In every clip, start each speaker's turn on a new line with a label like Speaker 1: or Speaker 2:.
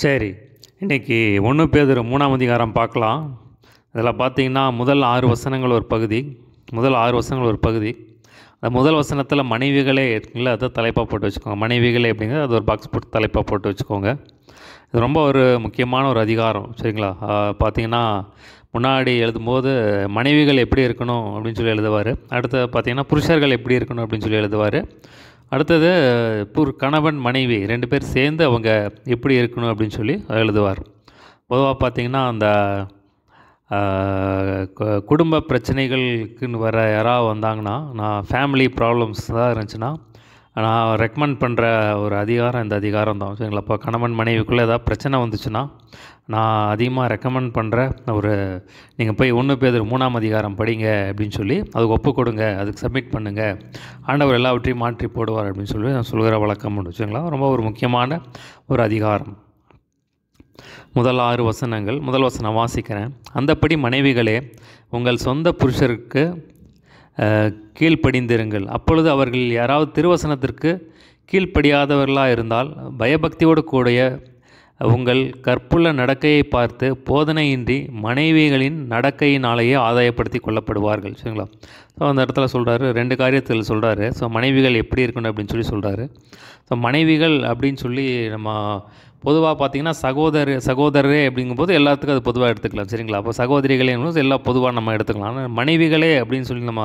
Speaker 1: சரி. இன்னைக்கு 1 பேதுரு 3ஆம் அதிகாரம் பார்க்கலாம். இதில பார்த்தீங்கன்னா, முதல் 6 வசனங்கள் ஒரு பகுதி. முதல் 6 வசனங்கள் ஒரு பகுதி. அந்த முதல் வசனத்தில மனைவிகளே இருக்குல்ல, அத தலைப்பா போட்டு வச்சுக்கோங்க. மனைவிகளே அப்படிங்கிறது அது ஒரு பாக்ஸ் போட்டு தலைப்பா போட்டு வச்சுக்கோங்க. இது ரொம்ப ஒரு முக்கியமான ஒரு அதிகாரம். சரிங்களா? பார்த்தீங்கன்னா, முன்னாடி எழுதும்போது மனைவிகள் எப்படி இருக்கணும் அப்படின்னு சொல்லி எழுதுவாரு. அடுத்தது பார்த்தீங்கன்னா, புருஷர்கள் எப்படி இருக்கணும் அப்படின்னு சொல்லி எழுதுவாரு. அடுத்தது கணவன், மனைவி 2 பேர் சேர்ந்து அவங்க எப்படி இருக்கணும் அப்படின்னு சொல்லி எழுதுவார். பொதுவா பார்த்தீங்கன்னா, அந்த குடும்ப பிரச்சனைகளுக்குன்னு வர யாராவது வந்தாங்கன்னா, நான் ஃபேமிலி ப்ராப்ளம்ஸ் தான் இருந்துச்சுன்னா, நான் ரெக்கமெண்ட் பண்ணுற ஒரு அதிகாரம் இந்த அதிகாரம் தான். சரிங்களா? இப்போ கணவன் மனைவிக்குள்ளே ஏதாவது பிரச்சனை வந்துச்சுன்னா, நான் அதிகமாக ரெக்கமெண்ட் பண்ணுற ஒரு நீங்கள் போய் 1 பேதுரு 3ஆம் அதிகாரம் படிங்க அப்படின்னு சொல்லி அதுக்கு ஒப்பு கொடுங்க, அதுக்கு சப்மிட் பண்ணுங்கள், ஆண்டவர் எல்லாவற்றையும் மாற்றி போடுவார் அப்படின்னு சொல்லி நான் சொல்கிற வழக்கம் உண்டு. சரிங்களா? ரொம்ப ஒரு முக்கியமான ஒரு அதிகாரம். முதல் 6 வசனங்கள். முதல் வசனம் வாசிக்கிறேன். அந்தப்படி மனைவிகளே, உங்கள் சொந்த புருஷருக்கு கீழ்ப்படிந்திருங்கள். அப்பொழுது அவர்கள் யாராவது திருவசனத்திற்கு கீழ்ப்படியாதவர்களாக இருந்தால் பயபக்தியோடு கூடிய உங்கள் கற்புள்ள நடக்கையை பார்த்து போதனையின்றி மனைவிகளின் நடக்கையினாலேயே ஆதாயப்படுத்தி கொள்ளப்படுவார்கள். சரிங்களா? ஸோ அந்த இடத்துல சொல்கிறாரு, 2 காரியத்தில் சொல்கிறாரு. ஸோ மனைவிகள் எப்படி இருக்கணும் அப்படின்னு சொல்லி சொல்கிறாரு. ஸோ மனைவிகள் அப்படின்னு சொல்லி நம்ம பொதுவாக பார்த்திங்கன்னா சகோதரரே அப்படிங்கும்போது எல்லாத்துக்கும் அது பொதுவாக எடுத்துக்கலாம். சரிங்களா? அப்போ சகோதரிகளே எல்லாம் பொதுவாக நம்ம எடுத்துக்கலாம். ஆனால் மனைவிகளே அப்படின்னு சொல்லி நம்ம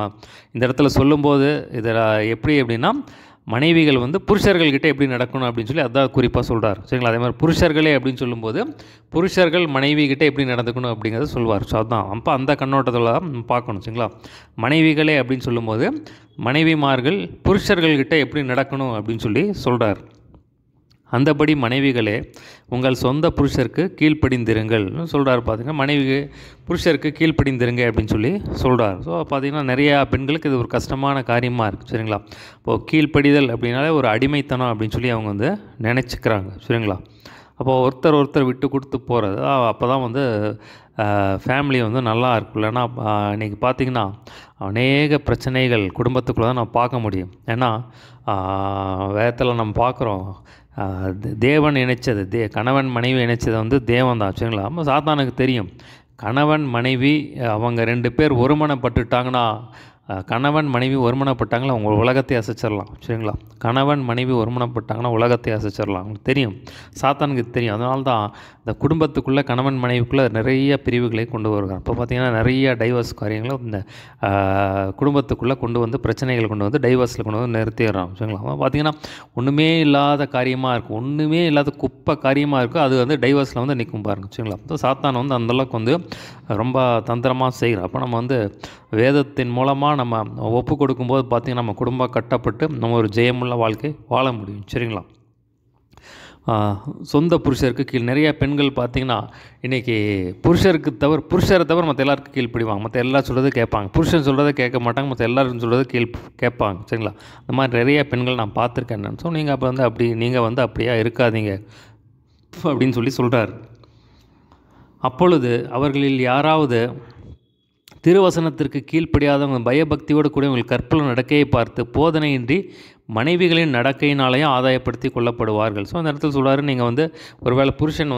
Speaker 1: இந்த இடத்துல சொல்லும்போது இதில் எப்படி அப்படின்னா, மனைவிகள் புருஷர்கள்கிட்ட எப்படி நடக்கணும் அப்படின்னு சொல்லி அதான் குறிப்பாக சொல்கிறார். சரிங்களா? அதே மாதிரி புருஷர்களே அப்படின்னு சொல்லும்போது புருஷர்கள் மனைவிகிட்ட எப்படி நடந்துக்கணும் அப்படிங்கிறத சொல்வார். ஸோ அதுதான் அப்போ அந்த கண்ணோட்டத்தில் தான் பார்க்கணும். சரிங்களா? மனைவிகளே அப்படின்னு சொல்லும்போது மனைவிமார்கள் புருஷர்கள்கிட்ட எப்படி நடக்கணும் அப்படின்னு சொல்லி சொல்கிறார். அந்தபடி மனைவிகளே, உங்கள் சொந்த புருஷருக்கு கீழ்ப்படிந்திருங்கள் சொல்கிறார். பார்த்திங்கன்னா புருஷருக்கு கீழ்ப்படிந்திருங்க அப்படின்னு சொல்லி சொல்கிறார். ஸோ பார்த்திங்கன்னா நிறையா பெண்களுக்கு இது ஒரு கஷ்டமான காரியமாக இருக்குது. சரிங்களா? இப்போது கீழ்ப்படிதல் அப்படின்னாலே ஒரு அடிமைத்தனம் அப்படின்னு சொல்லி அவங்க நினச்சிக்கிறாங்க. சரிங்களா? அப்போது ஒருத்தர் விட்டு கொடுத்து போகிறது அப்போ தான் ஃபேமிலி நல்லா இருக்கும். இல்லைன்னா இன்றைக்கி பார்த்திங்கன்னா அநேக பிரச்சனைகள் குடும்பத்துக்குள்ளே தான் நம்ம பார்க்க முடியும். ஏன்னா வேதத்தில் நம்ம பார்க்குறோம், தேவன் இணைச்சது கணவன் மனைவி இணைச்சது தேவன் தான். சரிங்களா? நம்ம சாத்தானுக்கு தெரியும், கணவன் மனைவி அவங்க 2 பேர் ஒருமனப்பட்டுட்டாங்கன்னா, கணவன் மனைவி ஒருமனப்பட்டாங்கன்னா அவங்க உலகத்தை அசைச்சிடலாம். சரிங்களா? கணவன் மனைவி ஒருமனப்பட்டாங்கன்னா உலகத்தை அசைச்சிடலாம். அவங்களுக்கு தெரியும், சாத்தானுக்கு தெரியும். அதனால தான் இந்த குடும்பத்துக்குள்ளே கணவன் மனைவிக்குள்ளே நிறைய பிரிவுகளை கொண்டு வருகிறாங்க. இப்போ பார்த்திங்கன்னா நிறைய டைவர்ஸ் காரியங்களும் இந்த குடும்பத்துக்குள்ளே கொண்டு பிரச்சனைகளை கொண்டு டைவர்ஸில் கொண்டு நிறுத்திடுறாங்க. சரிங்களா? பார்த்திங்கன்னா ஒன்றுமே இல்லாத காரியமாக இருக்கும், ஒன்றுமே இல்லாத குப்பை காரியமாக இருக்கும், அது டைவர்ஸில் நிற்கும் பாருங்கள். சரிங்களா? ஸோ சாத்தான் அந்தளவுக்கு ரொம்ப தந்திரமாக செய்கிறோம். அப்போ நம்ம வேதத்தின் மூலமாக நம்ம ஒப்பு கொடுக்கும்போது பார்த்திங்கன்னா நம்ம குடும்பம் கட்டப்பட்டு நம்ம ஒரு ஜெயமுள்ள வாழ்க்கை வாழ முடியும். சரிங்களா? சொந்த புருஷருக்கு கீழ் நிறைய பெண்கள் பார்த்திங்கன்னா இன்றைக்கி புருஷரை தவிர மற்ற எல்லாருக்கும் கீழ்ப்படிவாங்க. மற்ற எல்லாரும் சொல்கிறத கேட்பாங்க. புருஷன் சொல்கிறத கேட்க மாட்டாங்க, மற்ற எல்லாரும் சொல்கிறத கேட்பாங்க. சரிங்களா? இந்த மாதிரி நிறைய பெண்கள் நான் பார்த்துருக்கேன். ஸோ நீங்கள் அப்போ நீங்கள் அப்படியா இருக்காதீங்க அப்படின்னு சொல்லி சொல்கிறார். அப்பொழுது அவர்களில் யாராவது திருவசனத்திற்கு கீழ்ப்படியாதவங்க பயபக்தியோடு கூட உங்கள் கற்புள்ள நடக்கையை பார்த்து போதனையின்றி மனைவிகளின் நடக்கையினாலேயும் ஆதாயப்படுத்தி கொள்ளப்படுவார்கள். ஸோ அந்த இடத்துல சொல்கிறாரு, நீங்கள் ஒருவேளை புருஷன்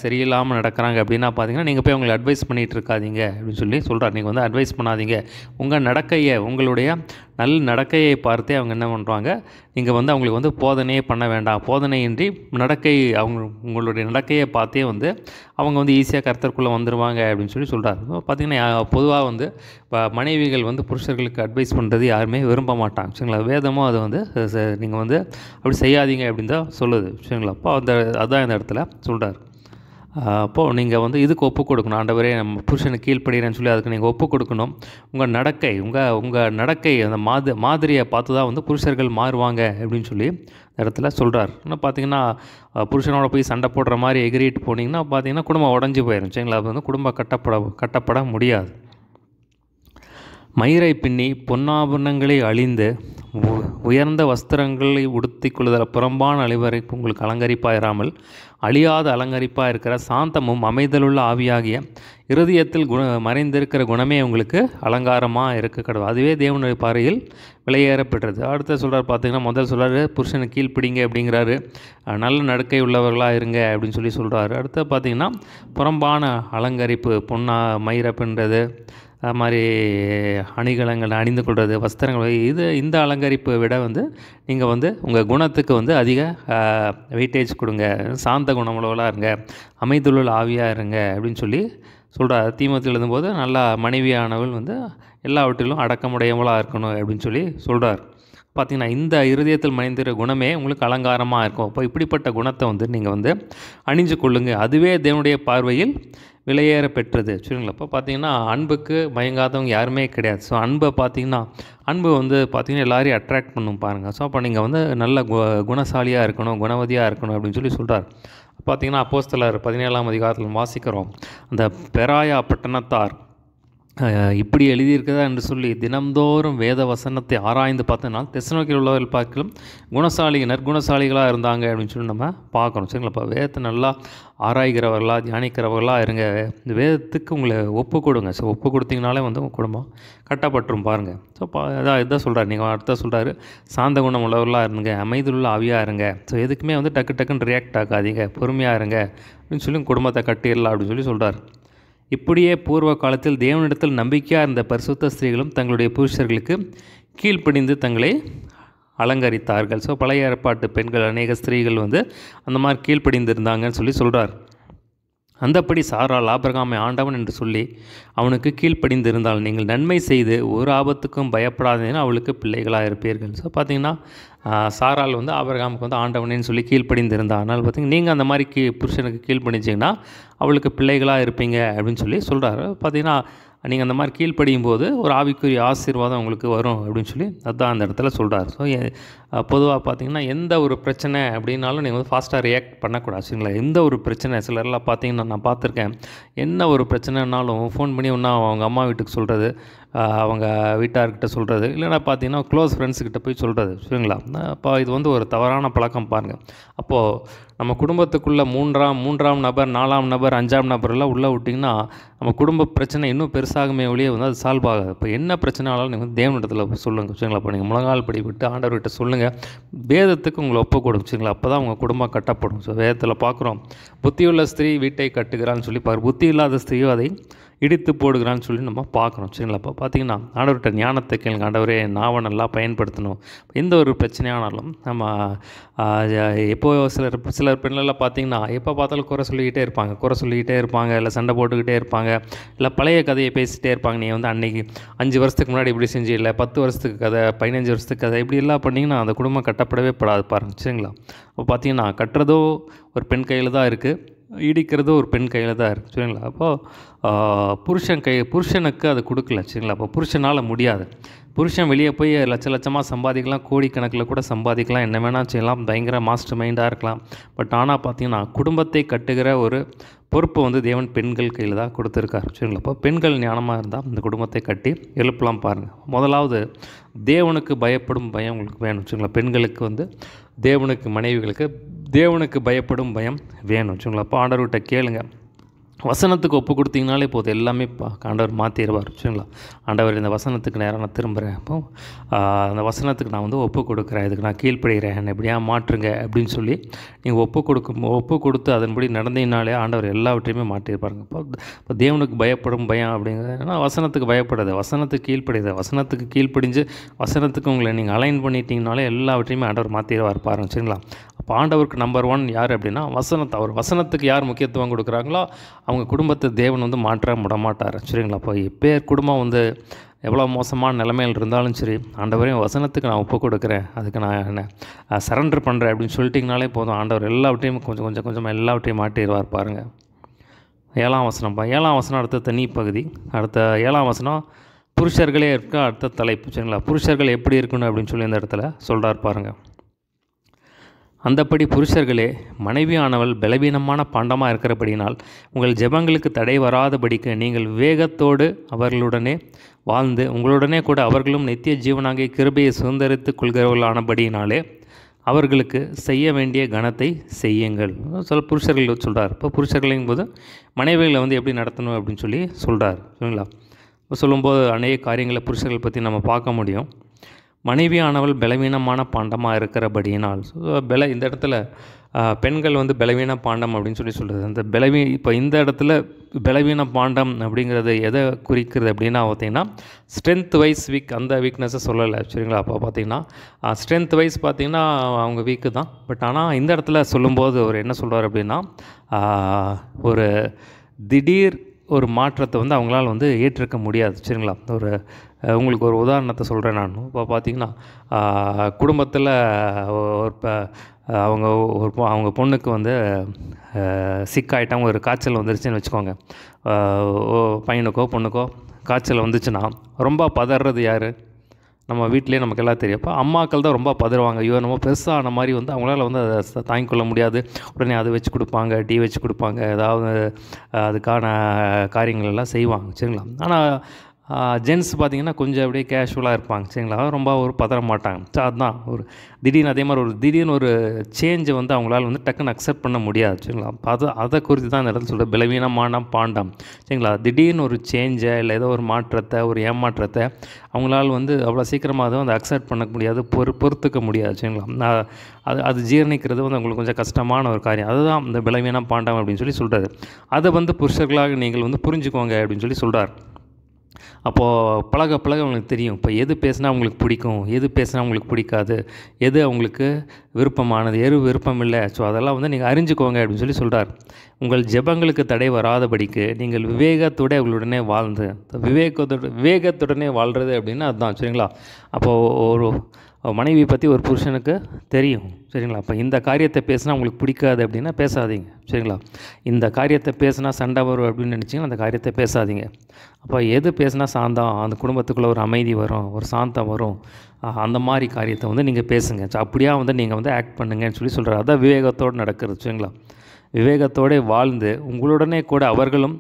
Speaker 1: சரியில்லாமல் நடக்கிறாங்க அப்படின்னா பார்த்தீங்கன்னா நீங்கள் போய் அவங்களை அட்வைஸ் பண்ணிகிட்டு இருக்காதீங்க அப்படின்னு சொல்லி சொல்கிறார். நீங்கள் அட்வைஸ் பண்ணாதீங்க, உங்கள் நடக்கையை உங்களுடைய நல்ல நடக்கையை பார்த்தே அவங்க என்ன பண்ணுறாங்க, நீங்கள் அவங்களுக்கு போதனையே பண்ண வேண்டாம், போதனையின்றி உங்களுடைய நடக்கையை பார்த்தே அவங்க ஈஸியாக கர்த்தருக்குள்ளே வந்துடுவாங்க அப்படின்னு சொல்லி சொல்கிறார். பார்த்திங்கன்னா பொதுவாக மனைவிகள் புருஷர்களுக்கு அட்வைஸ் பண்ணுறது யாருமே விரும்ப மாட்டாங்க. சரிங்களா? வேதமும் அது நீங்கள் அப்படி செய்யாதீங்க அப்படின்னு தான் சொல்லுது. சரிங்களா? அப்போ அதுதான் இந்த இடத்துல சொல்கிறார். அப்போது நீங்கள் இதுக்கு ஒப்பு கொடுக்கணும். ஆண்டவரே, நம்ம புருஷனுக்கு கீழ்ப்படுகிறேன்னு சொல்லி அதுக்கு நீங்கள் ஒப்பு கொடுக்கணும். உங்கள் நடக்கை உங்கள் நடக்கை அந்த மாதிரியை பார்த்து தான் புருஷர்கள் மாறுவாங்க அப்படின்னு சொல்லி இந்த இடத்துல சொல்கிறார். இன்னும் பார்த்திங்கன்னா புருஷனோட போய் சண்டை போடுற மாதிரி எகிரிட்டு போனீங்கன்னா பார்த்திங்கன்னா குடும்பம் உடஞ்சி போயிடும். சரிங்களா? அது குடும்பம் கட்டப்பட முடியாது. மயிரை பின்னி பொன்னாபரணங்களை அழிந்து உயர்ந்த வஸ்திரங்களை உடுத்தி கொள்ளுதல் புறம்பான அழிவரைப்பு உங்களுக்கு அலங்கரிப்பாயிராமல் அழியாத அலங்கரிப்பாக இருக்கிற சாந்தமும் அமைதலுள்ள ஆவியாகிய இருதயத்தில் மறைந்திருக்கிற குணமே உங்களுக்கு அலங்காரமாக இருக்க கடவுள். அதுவே தேவனுடைய பார்வையில் விலையேறப்பெற்றது. அடுத்த சொல்கிறார் பார்த்தீங்கன்னா, முதல் சொல்கிறாரு புருஷனை கீழ்ப்பிடிங்க அப்படிங்கிறாரு, நல்ல நடக்கை உள்ளவர்களாக இருங்க அப்படின்னு சொல்கிறாரு. அடுத்து பார்த்தீங்கன்னா புறம்பான அலங்கரிப்பு பொன்னா மயிரப்புன்றது, அது மாதிரி அணிகலங்கள் அணிந்து கொள்வது, வஸ்திரங்கள், இந்த அலங்கரிப்பை விட நீங்கள் உங்கள் குணத்துக்கு அதிக வெயிட்டேஜ் கொடுங்க, சாந்த குணமுள்ளவளாக இருங்க, அமைதுள்ள ஆவியாக இருங்க அப்படின்னு சொல்கிறார். தீமோத்தேயு எழுதும்போது நல்லா மனைவியானவள் எல்லாவற்றிலும் அடக்கமுடையவளாக இருக்கணும் அப்படின்னு சொல்கிறார். பார்த்திங்கன்னா இந்த இருதயத்தில் மறைந்திருக்கிற குணமே உங்களுக்கு அலங்காரமாக இருக்கும். அப்போ இப்படிப்பட்ட குணத்தை நீங்கள் அணிஞ்சு கொள்ளுங்க, அதுவே தேவனுடைய பார்வையில் விலையேற பெற்றது. சரிங்களா? இப்போ பார்த்திங்கன்னா அன்புக்கு மயங்காதவங்க யாருமே கிடையாது. ஸோ அன்பை பார்த்திங்கன்னா பார்த்திங்கன்னா எல்லாரையும் அட்ராக்ட் பண்ணும் பாருங்கள். ஸோ அப்போ நீங்கள் நல்ல குணசாலியாக இருக்கணும், குணவதியாக இருக்கணும் அப்படின்னு சொல்கிறார். பார்த்திங்கன்னா அப்போஸ்தலர் 17ஆம் அதிகாரத்தில் வாசிக்கிறோம், அந்த பெராயா பட்டணத்தார் இப்படி எழுதியிருக்கிறதா என்று சொல்லி தினம்தோறும் வேத வசனத்தை ஆராய்ந்து பார்த்தனால் தெசலோனிக்கேயில் உள்ளவர்கள் பார்க்கலும் நற்குணசாலிகளாக இருந்தாங்க அப்படின்னு நம்ம பார்க்குறோம். சரிங்களா? இப்போ வேதத்தை நல்லா ஆராய்கிறவர்களாக தியானிக்கிறவர்களாக இருங்க, இந்த வேதத்துக்கு உங்களை ஒப்பு கொடுங்க. ஸோ ஒப்பு கொடுத்தீங்கனாலே உங்கள் குடும்பம் கட்டப்பட்டுரும் பாருங்கள். ஸோ இதான் சொல்கிறார். நீங்கள் அடுத்த சொல்கிறாரு, சாந்த குணம் உள்ளவர்களாக இருங்க, அமைதியுள்ள ஆவியாக இருங்க. ஸோ எதுக்குமே டக்குன்னு ரியாக்ட் ஆகாதீங்க, பொறுமையாக இருங்க அப்படின்னு குடும்பத்தை கட்டிடலாம் அப்படின்னு சொல்கிறார். இப்படியே பூர்வ காலத்தில் தேவனிடத்தில் நம்பிக்கையாக இருந்த பரிசுத்த ஸ்திரீகளும் தங்களுடைய புருஷர்களுக்கு கீழ்ப்படிந்து தங்களை அலங்கரித்தார்கள். ஸோ பழைய ஏற்பாட்டு பெண்கள் அநேக ஸ்திரீகள் அந்த மாதிரி கீழ்ப்படிந்து இருந்தாங்கன்னு சொல்கிறார். அந்தப்படி சாராள் ஆபிரகாமை ஆண்டவன் என்று சொல்லி அவனுக்கு கீழ்ப்படிந்திருந்தால் நீங்கள் நன்மை செய்து ஒரு ஆபத்துக்கும் பயப்படாதேன்னு அவளுக்கு பிள்ளைகளாக இருப்பீர்கள். ஸோ பார்த்திங்கன்னா சாராள் ஆபிரகாமுக்கு ஆண்டவனேன்னு சொல்லி கீழ்ப்படிந்திருந்தாள். அதனால் பார்த்திங்கன்னா நீங்கள் அந்த மாதிரி புருஷனுக்கு கீழ்ப்படிஞ்சிங்கன்னா அவளுக்கு பிள்ளைகளாக இருப்பீங்க அப்படின்னு சொல்கிறாரு. பார்த்திங்கன்னா நீங்கள் அந்த மாதிரி கீழ்ப்படியும் போது ஒரு ஆவிக்குரிய ஆசீர்வாதம் உங்களுக்கு வரும் அப்படின்னு அதுதான் அந்த இடத்துல சொல்கிறார். ஸோ பொதுவாக பார்த்திங்கன்னா எந்த ஒரு பிரச்சனை அப்படின்னாலும் நீங்கள் ஃபாஸ்ட்டாக ரியாக்ட் பண்ணக்கூடாது. சரிங்களா? எந்த ஒரு பிரச்சனை சிலர்லாம் பார்த்திங்கன்னா நான் பார்த்துருக்கேன், என்ன ஒரு பிரச்சனைனாலும் ஃபோன் பண்ணி ஒன்றா அவங்க அம்மா வீட்டுக்கு சொல்கிறது, அவங்க வீட்டார்கிட்ட சொல்கிறது, இல்லைனா பார்த்திங்கன்னா க்ளோஸ் ஃப்ரெண்ட்ஸுக்கிட்ட போய் சொல்கிறது. சரிங்களா? அப்போ இது ஒரு தவறான பழக்கம் பாருங்கள். அப்போது நம்ம குடும்பத்துக்குள்ளே மூன்றாம் நபர், 4ஆம் நபர், 5ஆம் நபரெல்லாம் உள்ளே விட்டிங்கன்னா நம்ம குடும்ப பிரச்சனை இன்னும் பெருசாகுமே ஒழிய அது சால்வ் ஆகாது. இப்போ என்ன பிரச்சனை ஆனாலும் நீங்கள் தேவனிடத்தில் சொல்லுங்கள். சரிங்களா? இப்போ நீங்கள் முழங்கால் படி விட்டு ஆண்டவர்கிட்ட சொல்லுங்கள், வேதத்துக்கு உங்களை ஒப்பு கொடுங்க. சரிங்களா? அப்போ தான் உங்கள் குடும்பம் கட்டப்படும். ஸோ வேதத்தில் பார்க்குறோம், புத்தியுள்ள ஸ்திரீ வீட்டை கட்டுகிறான்னு சொல்லி புத்தி இல்லாத ஸ்திரீயோ அதை இடித்து போடுகிறான்னு நம்ம பார்க்குறோம். சரிங்களா? அப்போ பார்த்திங்கன்னா ஆண்டவர்கிட்ட ஞானத்தை கேளுங்க, ஆண்டவரே நாவை நல்லா பயன்படுத்தணும். எந்த ஒரு பிரச்சனையானாலும் நம்ம எப்போது சிலர் பெண்களெல்லாம் பார்த்திங்கன்னா எப்போ பார்த்தாலும் குறை சொல்லிக்கிட்டே இருப்பாங்க, இல்லை சண்டை போட்டுக்கிட்டே இருப்பாங்க, இல்லை பழைய கதையை பேசிகிட்டே இருப்பாங்க. நீ அன்றைக்கி 5 வருஷத்துக்கு முன்னாடி இப்படி செஞ்சு, இல்லை 10 வருஷத்துக்கு கதை, 15 வருஷத்துக்கு கதை, இப்படி எல்லாம் பண்ணிங்கன்னா அந்த குடும்பம் கட்டப்படவே படாது பாருங்கள். சரிங்களா? அப்போ பார்த்திங்கன்னா கட்டுறதோ ஒரு பெண் கையில் தான் இருக்குது, இடிக்கிறதோ ஒரு பெண் கையில் தான் இருக்குது. சரிங்களா? அப்போது புருஷனுக்கு அது கொடுக்கல. சரிங்களா? அப்போ புருஷனால் முடியாது. புருஷன் வெளியே போய் லட்சமாக சம்பாதிக்கலாம், கோடிக்கணக்கில் கூட சம்பாதிக்கலாம், என்ன வேணால் செய்யலாம், பயங்கர மாஸ்டர் மைண்டாக இருக்கலாம். பட் ஆனால் பார்த்திங்கன்னா குடும்பத்தை கட்டுகிற ஒரு பொறுப்பு தேவன் பெண்கள் கையில் தான் கொடுத்துருக்காரு. சரிங்களா? அப்போ பெண்கள் ஞானமாக இருந்தால் இந்த குடும்பத்தை கட்டி எழுப்பலாம் பாருங்கள். முதலாவது தேவனுக்கு பயப்படும் பயம் உங்களுக்கு வேணும். சரிங்களா? பெண்களுக்கு தேவனுக்கு, மனைவிகளுக்கு தேவனுக்கு பயப்படும் பயம் வேணும். சரிங்களா? அப்போ ஆண்டவர்கிட்ட கேளுங்க, வசனத்துக்கு ஒப்பு கொடுத்தீங்கனாலே போதும், எல்லாமே ஆண்டவர் மாற்றிடுவார். சரிங்களா? ஆண்டவர் இந்த வசனத்துக்கு நேரம் நான் திரும்புகிறேன், அப்போ அந்த வசனத்துக்கு நான் ஒப்பு கொடுக்குறேன், இதுக்கு நான் கீழ்ப்படுகிறேன், என்னை எப்படியா மாற்றுங்க அப்படின்னு சொல்லி நீங்கள் ஒப்பு கொடுத்து அதன்படி நடந்தீங்கனாலே ஆண்டவர் எல்லாவற்றையுமே மாற்றிருப்பாருங்க. இப்போ தேவனுக்கு பயப்படும் பயம் அப்படிங்கிறது ஏன்னா வசனத்துக்கு பயப்படாது, வசனத்துக்கு கீழ்ப்படியாது. வசனத்துக்கு கீழ்ப்படிஞ்சு வசனத்துக்கு உங்களை நீங்கள் அலைன் பண்ணிட்டீங்கனாலே எல்லாவற்றையுமே ஆண்டவர் மாற்றிடுவார் பாருங்க. சரிங்களா? அப்போ ஆண்டவருக்கு நம்பர் 1 யார் அப்படின்னா அவர் வசனத்துக்கு யார் முக்கியத்துவம் கொடுக்குறாங்களோ அவங்க குடும்பத்தை தேவன் மாற்ற விடமாட்டார். சரிங்களா? அப்போ எப்பேர் குடும்பம் எவ்வளோ மோசமான நிலைமையில் இருந்தாலும் சரி, ஆண்டவரையும் வசனத்துக்கு நான் ஒப்பு கொடுக்குறேன், அதுக்கு நான் என்ன சரண்டர் பண்ணுறேன் அப்படின்னு சொல்லிட்டிங்கனாலே போதும், ஆண்டவர் எல்லாவற்றையும் கொஞ்சமாக எல்லாவற்றையும் மாட்டிடுவார் பாருங்கள். 7ஆம் வசனம் 7ஆம் வசனம் அடுத்த தனி பகுதி. அடுத்த 7ஆம் வசனம் புருஷர்களே இருக்க அடுத்த தலைப்பு. சரிங்களா? புருஷர்கள் எப்படி இருக்கணும் அப்படின்னு சொல்லி இந்த இடத்துல சொல்கிறார் பாருங்கள். அந்தப்படி புருஷர்களே, மனைவியானவள் பலவீனமான பாண்டமாக இருக்கிறபடினால் உங்கள் ஜெபங்களுக்கு தடை வராதபடிக்கு நீங்கள் விவேகத்தோடு அவர்களுடனே வாழ்ந்து உங்களுடனே கூட அவர்களும் நித்திய ஜீவனாகிய கிருபையை சுதந்தரித்துக் கொள்கிறவர்களானபடியினாலே அவர்களுக்கு செய்ய வேண்டிய கணத்தை செய்யுங்கள். சில புருஷர்கள் சொல்கிறார். இப்போ புருஷர்களையும் போது மனைவிகளை வந்து எப்படி நடத்தணும் அப்படின்னு சொல்லி சொல்கிறார். சரிங்களா? இப்போ சொல்லும்போது அநேக காரியங்களை புருஷர்கள் பற்றி நம்ம பார்க்க முடியும். மனைவியானவள் பலவீனமான பாண்டமாக இருக்கிறபடியினால் இந்த இடத்துல பெண்கள் வந்து பலவீன பாண்டம் அப்படின்னு சொல்லி சொல்கிறது. அந்த இப்போ இந்த இடத்துல பலவீன பாண்டம் அப்படிங்கிறது எதை குறிக்கிறது அப்படின்னா பார்த்திங்கன்னா ஸ்ட்ரென்த் வைஸ் வீக், அந்த வீக்னஸை சொல்லலை. சரிங்களா? அப்போ பார்த்திங்கன்னா ஸ்ட்ரென்த் வைஸ் பார்த்திங்கன்னா அவங்க வீக்கு தான். பட் ஆனால் இந்த இடத்துல சொல்லும்போது அவர் என்ன சொல்கிறார் அப்படின்னா ஒரு திடீர் ஒரு மாற்றத்தை வந்து அவங்களால வந்து ஏற்றிருக்க முடியாது. சரிங்களா? உங்களுக்கு ஒரு உதாரணத்தை சொல்கிறேன் நான். இப்போ பார்த்திங்கன்னா குடும்பத்தில் அவங்க பொண்ணுக்கு வந்து சிக்காயிட்டாங்க, ஒரு காய்ச்சல் வந்துருச்சுன்னு வச்சுக்கோங்க. பையனுக்கோ பொண்ணுக்கோ காய்ச்சல் வந்துச்சுன்னா ரொம்ப பதறது யார்? நம்ம வீட்டிலே நமக்கு எல்லாம் தெரியும். அப்போ அம்மாக்கள் தான் ரொம்ப பதறுவாங்க. ஐயோ நம்ம பெருசான மாதிரி வந்து அவங்களால வந்து அதை தாங்கிக் கொள்ள முடியாது. உடனே அதை வச்சு கொடுப்பாங்க, டீ வச்சு கொடுப்பாங்க, ஏதாவது அதுக்கான காரியங்கள் எல்லாம் செய்வாங்க. சரிங்களா? ஆனால் ஜென்ட்ஸ் பார்த்திங்கன்னா கொஞ்சம் அப்படியே கேஷுவலாக இருப்பாங்க. சரிங்களா? ரொம்ப ஒரு பதற மாட்டாங்க. ஸோ அதுதான் ஒரு திடீர்னு அதே மாதிரி ஒரு திடீர்னு ஒரு சேஞ்சை வந்து அவங்களால வந்து டக்குன்னு அக்செப்ட் பண்ண முடியாது. சரிங்களா? அதை குறித்து தான் இந்த இடத்துல சொல்கிற பலவீனமான பாண்டம். சரிங்களா? திடீர்னு ஒரு சேஞ்சை இல்லை ஏதோ ஒரு மாற்றத்தை, ஒரு ஏமாற்றத்தை அவங்களால வந்து அவ்வளோ சீக்கிரமாக அதை வந்து அக்செப்ட் பண்ண முடியாது, பொறுத்துக்க முடியாது. சரிங்களா? அது ஜீரணிக்கிறது வந்து அவங்களுக்கு கொஞ்சம் கஷ்டமான ஒரு காரியம். அதுதான் இந்த பலவீன பாண்டம் அப்படின்னு சொல்லி சொல்கிறது. அதை வந்து புருஷர்களாக நீங்கள் வந்து புரிஞ்சுக்கோங்க அப்படின்னு சொல்லி சொல்கிறார். அப்போது பழக உங்களுக்கு தெரியும். இப்போ எது பேசினா அவங்களுக்கு பிடிக்கும், எது பேசினா அவங்களுக்கு பிடிக்காது, எது அவங்களுக்கு விருப்பமானது, விருப்பம் இல்லை. ஸோ அதெல்லாம் வந்து நீங்கள் அறிஞ்சுக்கோங்க அப்படின்னு சொல்லி சொல்கிறார். உங்கள் ஜெபங்களுக்கு தடை வராதபடிக்கு நீங்கள் விவேகத்தோடு அவங்களுடனே வாழ்ந்து, விவேகத்துடனே வாழ்கிறது அப்படின்னா அதுதான். சரிங்களா? அப்போது ஒரு மனைவி பற்றி ஒரு புருஷனுக்கு தெரியும். சரிங்களா? அப்போ இந்த காரியத்தை பேசினா உங்களுக்கு பிடிக்காது அப்படின்னா பேசாதீங்க. சரிங்களா? இந்த காரியத்தை பேசினா சண்டை வரும் அப்படின்னு நினச்சிங்கன்னா அந்த காரியத்தை பேசாதீங்க. அப்போ எது பேசினா சாந்தம், அந்த குடும்பத்துக்குள்ளே ஒரு அமைதி வரும், ஒரு சாந்தம் வரும், அந்த மாதிரி காரியத்தை வந்து நீங்கள் பேசுங்க. ஸோ அப்படியா வந்து நீங்கள் வந்து ஆக்ட் பண்ணுங்கன்னு சொல்லி சொல்கிறார். அதான் விவேகத்தோடு நடக்கிறது. சரிங்களா? விவேகத்தோடு வாழ்ந்து உங்களுடனே கூட அவர்களும்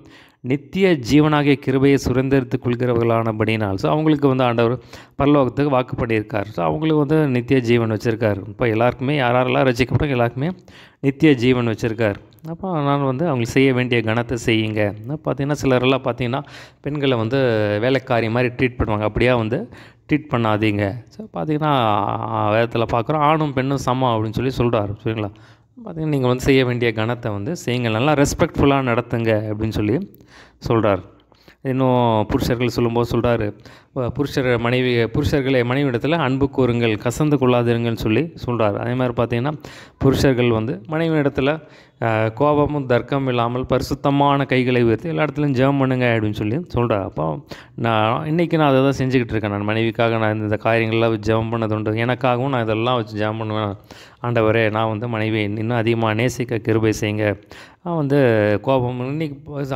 Speaker 1: நித்திய ஜீவனாகிய கிருபையை சுதந்தரித்துக் கொள்கிறவர்களானபடினால், ஸோ அவங்களுக்கு வந்து ஆண்டவர் பரலோகத்துக்கு வாக்கு பண்ணியிருக்கார். ஸோ அவங்களுக்கு வந்து நித்திய ஜீவன் வச்சுருக்கார். இப்போ எல்லாருக்குமே யாரெல்லாம் ரசிக்கப்படும் எல்லாருக்குமே நித்திய ஜீவன் வச்சுருக்கார். அப்போ நான் வந்து அவங்களுக்கு செய்ய வேண்டிய கணத்தை செய்யுங்க. பார்த்திங்கன்னா சிலரெல்லாம் பார்த்திங்கன்னா பெண்களை வந்து வேலைக்காரி மாதிரி ட்ரீட் பண்ணுவாங்க. அப்படியா வந்து ட்ரீட் பண்ணாதீங்க. ஸோ பார்த்திங்கன்னா வேதத்தில் பார்க்குறோம் ஆணும் பெண்ணும் சமம் அப்படின்னு சொல்லி சொல்கிறார். சரிங்களா? பார்த்திங்கன்னா நீங்கள் வந்து செய்ய வேண்டிய கணத்தை வந்து செய்யுங்க, நல்லா ரெஸ்பெக்ட்ஃபுல்லாக நடத்துங்க அப்படின்னு சொல்லி சொல்கிறார். இன்னும் புருஷர்கள் சொல்லும்போது சொல்கிறாரு, புருஷர்களை மனைவி இடத்துல அன்பு கூறுங்கள், கசந்து கொள்ளாதிருங்கன்னு சொல்லி சொல்கிறார். அதே மாதிரி பார்த்திங்கன்னா புருஷர்கள் வந்து மனைவி இடத்துல கோபமும் தர்க்கம் இல்லாமல் பரிசுத்தமான கைகளை உயர்த்தி எல்லா இடத்துலையும் ஜெபம் பண்ணுங்க அப்படின்னு சொல்லி சொல்கிறார். அப்போ இன்றைக்கி நான் அதை தான் செஞ்சுக்கிட்டு இருக்கேன். நான் மனைவிக்காக நான் இந்த காரியங்கள்லாம் வச்சு ஜெபம் பண்ணது உண்டு. எனக்காகவும் நான் இதெல்லாம் வச்சு ஜெபம் பண்ணுவேன். ஆண்டவரே, நான் வந்து மனைவியை இன்னும் அதிகமாக நேசிக்க கிருபை செய்யுங்க. நான் வந்து கோபம் இன்றைக்கி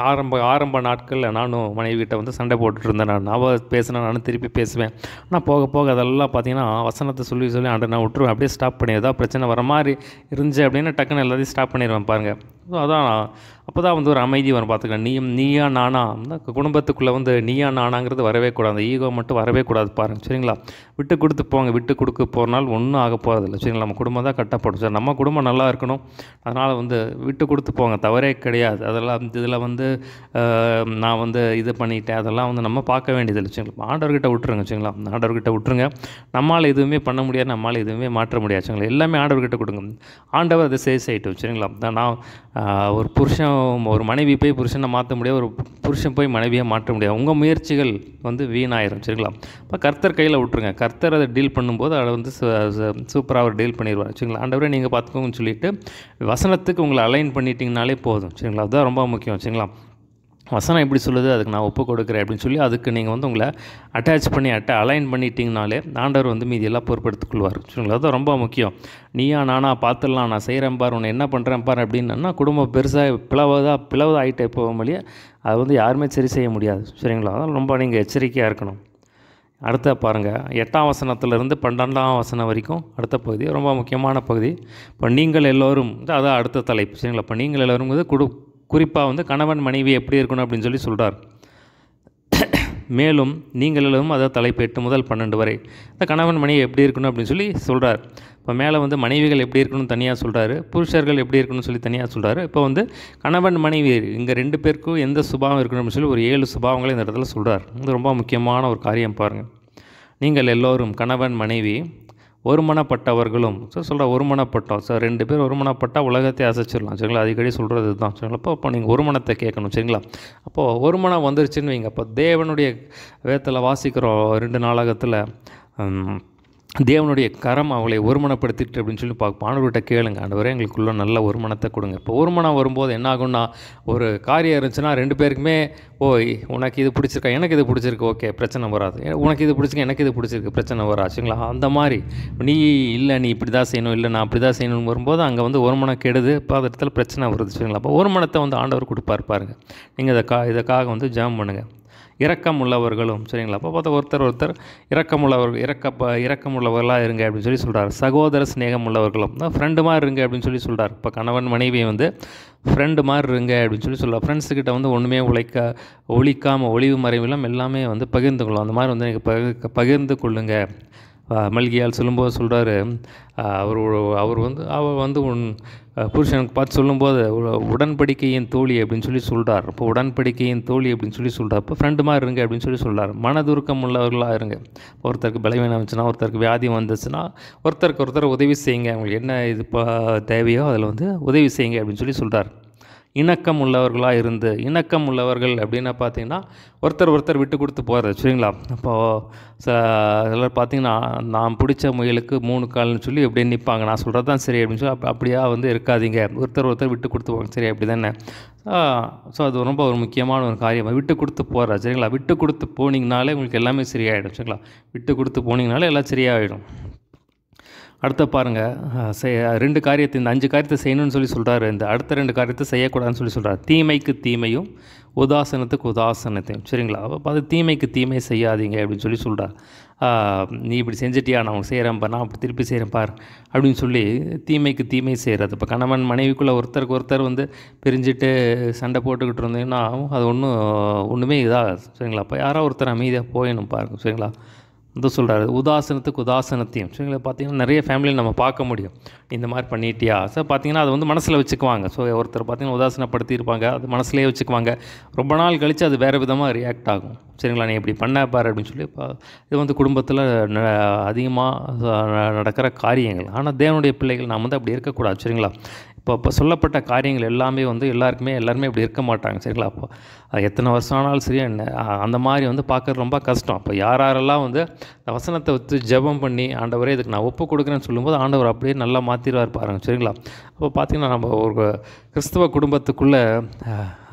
Speaker 1: ஆரம்ப நாட்களில் நானும் மனைவிகிட்ட வந்து சண்டை போட்டுட்டு இருந்தேன். நான் பேசினா நானும் திருப்பி பேசுவேன். ஆனால் போக போக அதெல்லாம் பார்த்திங்கன்னா வசனத்தை சொல்லி ஆண்டை நான் விட்டுருவேன். அப்படியே ஸ்டாப் பண்ணி ஏதாவது பிரச்சனை வர மாதிரி இருந்துச்சு அப்படின்னா டக்குன்னு எல்லாத்தையும் ஸ்டாப் பண்ணிடுவேன் பாருங்கள். ஸோ அதான் அப்போ தான் வந்து ஒரு அமைதி வரும். பார்த்துக்கலாம், நீயா நானா, குடும்பத்துக்குள்ளே வந்து நீயா நானாங்கிறது வரவே கூடாது. அந்த ஈகோ மட்டும் வரவே கூடாது பாருங்கள். சரிங்களா? விட்டு கொடுத்து போங்க. விட்டு கொடுக்க போகிறனால ஒன்றும் ஆக போகிறதில்ல. சரிங்களா? நம்ம குடும்பம் தான் கட்டப்படும். சார் நம்ம குடும்பம் நல்லா இருக்கணும். அதனால் வந்து விட்டு கொடுத்து போங்க, தவறே கிடையாது. அதெல்லாம் இதில் வந்து நான் வந்து இது பண்ணிட்டேன் அதெல்லாம் வந்து நம்ம பார்க்க வேண்டியதில்லை. சரிங்களா? ஆண்டவர்கிட்ட விட்டுருங்க. சரிங்களா? ஆண்டவர்கிட்ட விட்டுருங்க. நம்மளால் எதுவுமே பண்ண முடியாது, நம்மளால் எதுவுமே மாற்ற முடியாது. சரிங்களா? எல்லாமே ஆண்டவர்கிட்ட கொடுங்க. ஆண்டவர் அதை செய்யட்டும். சரிங்களா? நான் ஒரு மனைவி போய் புருஷனை மாற்ற முடியாது, ஒரு புருஷன் போய் மனைவியை மாற்ற முடியாது. உங்கள் முயற்சிகள் வந்து வீணாயிரும். சரிங்களா? இப்போ கர்த்தர் கையில் விட்டுருங்க. கர்த்தர் அதை டீல் பண்ணும்போது அதை வந்து சூப்பராக அவர் டீல் பண்ணிடுவார். சரிங்களா? ஆண்டவரே நீங்கள் பார்த்துக்கோங்கன்னு சொல்லிவிட்டு வசனத்துக்கு உங்களை அலைன் பண்ணிட்டீங்கனாலே போதும். சரிங்களா? அதுதான் ரொம்ப முக்கியம். சரிங்களா? வசனம் எப்படி சொல்லுது, அதுக்கு நான் ஒப்பு கொடுக்குறேன் அப்படின்னு சொல்லி அதுக்கு நீங்கள் வந்து உங்களை அட்டாச் பண்ணி அலைன் பண்ணிட்டீங்கனாலே ஆண்டவர் வந்து மீதி எல்லாம் பொறுப்பெடுத்துக்கொள்வார். சரிங்களா? அதுதான் ரொம்ப முக்கியம். நீயா நானா பார்த்துடலாம், நான் செய்கிறேன் பார், உன்னை என்ன பண்ணுறேன் பார் அப்படின்னா குடும்பம் பெருசாக பிளவு ஆகிட்டே போக முடியாது. அது வந்து யாருமே சரி செய்ய முடியாது. சரிங்களா? அதனால் ரொம்ப நீங்கள் எச்சரிக்கையாக இருக்கணும். அடுத்த பாருங்கள், 8ஆம் வசனத்திலிருந்து 12ஆம் வசனம் வரைக்கும் அடுத்த பகுதி ரொம்ப முக்கியமான பகுதி. இப்போ நீங்கள் எல்லோரும் அதான் அடுத்த தலைப்பு, சரிங்களா? இப்போ நீங்கள் எல்லோரும் குறிப்பாக வந்து கணவன் மனைவி எப்படி இருக்கணும் அப்படின்னு சொல்லி சொல்கிறார். மேலும் நீங்கள் எல்லோரும் அதாவது தலைப்பு 8 முதல் 12 வரை இந்த கணவன் மனைவி எப்படி இருக்கணும் அப்படின்னு சொல்லி சொல்கிறார். இப்போ மேலே வந்து மனைவிகள் எப்படி இருக்கணும்னு தனியாக சொல்கிறாரு, புருஷர்கள் எப்படி இருக்கணும்னு சொல்லி தனியாக சொல்கிறாரு. இப்போ வந்து கணவன் மனைவி இங்கே 2 பேருக்கும் எந்த சுபாவம் இருக்கணும் அப்படின்னு சொல்லி ஒரு 7 சுபாவங்களை இந்த இடத்துல சொல்கிறார். இது ரொம்ப முக்கியமான ஒரு காரியம் பாருங்கள். நீங்கள் எல்லோரும் கணவன் மனைவி ஒருமனப்பட்டவர்களும் சொல்கிற ஒருமனப்பட்டோம். 2 பேர் ஒருமனப்பட்டால் உலகத்தை அசைச்சிடலாம், சரிங்களா? அடிக்கடி சொல்கிறது தான், சரிங்களா? அப்போ நீங்கள் ஒருமனத்தை கேட்கணும், சரிங்களா? அப்போது ஒருமனம் வந்துருச்சுன்னு வைங்க. அப்போ தேவனுடைய வேதத்தில் வாசிக்கிறோம் 2 நாளாகத்தில் தேவனுடைய கரம் அவளை ஒருமனப்படுத்திட்டு அப்படின்னு சொல்லி பார்ப்போம். ஆண்டவர்கிட்ட கேளுங்க, ஆண்டவரே எங்களுக்குள்ள நல்ல ஒருமனத்தை கொடுங்க. இப்போ ஒருமனம் வரும்போது என்ன ஆகும்னா, ஒரு காரியம் இருந்துச்சுன்னா 2 பேருக்குமே உனக்கு இது பிடிச்சிருக்கா, எனக்கு இது பிடிச்சிருக்கு, ஓகே, பிரச்சனை வராது. உனக்கு இது பிடிச்சிருக்கு, எனக்கு இது பிடிச்சிருக்கு, பிரச்சனை வராச்சுங்களா? அந்த மாதிரி நீ இல்லை நீ இப்படி தான் செய்யணும், இல்லை நான் அப்படி தான் செய்யணும்னு வரும்போது அங்கே வந்து ஒருமனம் கெடுது. இப்போ அந்த இடத்துல பிரச்சனை வருது, சரிங்களா? அப்போ ஒருமனத்தை வந்து ஆண்டவர் கொடுப்பார் பாருங்கள். நீங்கள் இதுக்காக வந்து ஜெபம் பண்ணுங்கள். இரக்கம் உள்ளவர்களும், சரிங்களா? அப்போ பார்த்தா ஒருத்தர் இரக்கமுள்ளவர்களாக இருங்க அப்படின்னு சொல்லி சொல்கிறார். சகோதர ஸ்நேகம் உள்ளவர்களும் ஃப்ரெண்டு மாதிரி இருங்க அப்படின்னு சொல்லி சொல்கிறார். இப்போ கணவன் மனைவியை வந்து ஃப்ரெண்டு மாதிரி இருங்க அப்படின்னு சொல்லி சொல்கிறார். ஃப்ரெண்ட்ஸுக்கிட்ட வந்து ஒன்றுமே ஒழிக்காமல் ஒளிவு மறைவிலும் எல்லாமே வந்து பகிர்ந்து கொள்ளும். அந்த மாதிரி வந்து நீங்கள் பகிர்ந்து கொள்ளுங்க. மல்கியால் சொல்லும்போது சொல்கிறாரு, அவர் வந்து புருஷனுக்கு பார்த்து சொல்லும்போது உடன்படிக்கையின் தோழி அப்படின்னு சொல்லி சொல்கிறார். இப்போ உடன்படிக்கையின் தோழி அப்படின்னு சொல்லி சொல்கிறார். இப்போ ஃப்ரெண்டு மாதிரி இருங்க அப்படின்னு சொல்லி சொல்கிறார். மனதுருக்கம் உள்ளவர்களாக இருங்க. ஒருத்தருக்கு பலவீனம் வந்துச்சுன்னா, ஒருத்தருக்கு வியாதி வந்துச்சுன்னா ஒருத்தருக்கு ஒருத்தர் உதவி செய்யுங்க. அவங்களுக்கு என்ன இது தேவையோ அதில் வந்து உதவி செய்யுங்க அப்படின்னு சொல்லி சொல்கிறார். இணக்கம் உள்ளவர்களாக இருந்து, இணக்கம் உள்ளவர்கள் அப்படின்னா பார்த்தீங்கன்னா ஒருத்தர் விட்டு கொடுத்து போகிறது, சரிங்களா? இப்போது எல்லோரும் பார்த்தீங்கன்னா நான் பிடிச்ச முயலுக்கு 3 கால்னு சொல்லி எப்படியே நிற்பாங்க. நான் சொல்கிறது தான் சரி அப்படின்னு சொல்லி அப்படியா வந்து இருக்காதீங்க. ஒருத்தர் விட்டு கொடுத்து போவாங்க, சரி அப்படி தானே? அது ரொம்ப ஒரு முக்கியமான ஒரு காரியம். விட்டு கொடுத்து போகிற, சரிங்களா? விட்டு கொடுத்து போனீங்கனாலே உங்களுக்கு எல்லாமே சரியாயிடும், சரிங்களா? விட்டு கொடுத்து போனீங்கனாலே எல்லாம் சரியாயிடும். அடுத்த பாருங்கள், 2 காரியத்தை இந்த 5 காரியத்தை செய்யணும்னு சொல்லி சொல்கிறாரு. இந்த அடுத்த 2 காரியத்தை செய்யக்கூடாதுன்னு சொல்லி சொல்கிறார். தீமைக்கு தீமையும் உதாசனத்துக்கு உதாசனத்தையும், சரிங்களா? அப்போ அது தீமைக்கு தீமை செய்யாதீங்க அப்படின்னு சொல்லி சொல்கிறார். நீ இப்படி செஞ்சிட்டியா, நான் உனக்கு செய்கிறேன் பார், நான் அப்படி திருப்பி செய்கிறேன் பார் அப்படின்னு சொல்லி தீமைக்கு தீமை செய்கிறது. இப்போ கணவன் மனைவிக்குள்ளே ஒருத்தருக்கு ஒருத்தர் வந்து பிரிஞ்சுட்டு சண்டை போட்டுக்கிட்டு இருந்தீங்கன்னா அது ஒன்றுமே இதாகாது, சரிங்களா? அப்போ யாரோ ஒருத்தர் அமைதியாக போயிடணும் பாருங்க, சரிங்களா? இது சொல்கிறாரு. உதாசனத்துக்கு உதாசனத்தையும், சரிங்களா? பார்த்தீங்கன்னா நிறைய ஃபேமிலியில் நம்ம பார்க்க முடியும். இந்த மாதிரி பண்ணிட்டியா பார்த்தீங்கன்னா அது வந்து மனசில் வச்சுக்குவாங்க. ஒருத்தர் பார்த்தீங்கன்னா உதாசனப்படுத்தியிருப்பாங்க, அது மனசுலேயே வச்சுக்குவாங்க. ரொம்ப நாள் கழித்து அது வேறு விதமாக ரியாக்ட் ஆகும், சரிங்களா? நீ இப்படி பண்ண பாரு அப்படின்னு சொல்லி. இது வந்து குடும்பத்தில் அதிகமாக நடக்கிற காரியங்கள். ஆனால் தேவனுடைய பிள்ளைகள் நாம் வந்து அப்படி இருக்கக்கூடாது, சரிங்களா? இப்போ சொல்லப்பட்ட காரியங்கள் எல்லாமே வந்து எல்லாருமே இப்படி இருக்க மாட்டாங்க, சரிங்களா? அப்போ எத்தனை வருஷம் ஆனாலும் சரி அந்த மாதிரி வந்து பார்க்குறது ரொம்ப கஷ்டம். அப்போ யாரெல்லாம் வந்து இந்த வசனத்தை வச்சு ஜெபம் பண்ணி ஆண்டவரே இதுக்கு நான் ஒப்பு கொடுக்குறேன்னு சொல்லும்போது ஆண்டவர் அப்படியே நல்லா மாற்றிடுவார் பாருங்க, சரிங்களா? அப்போ பார்த்திங்கன்னா நம்ம ஒரு கிறிஸ்தவ குடும்பத்துக்குள்ளே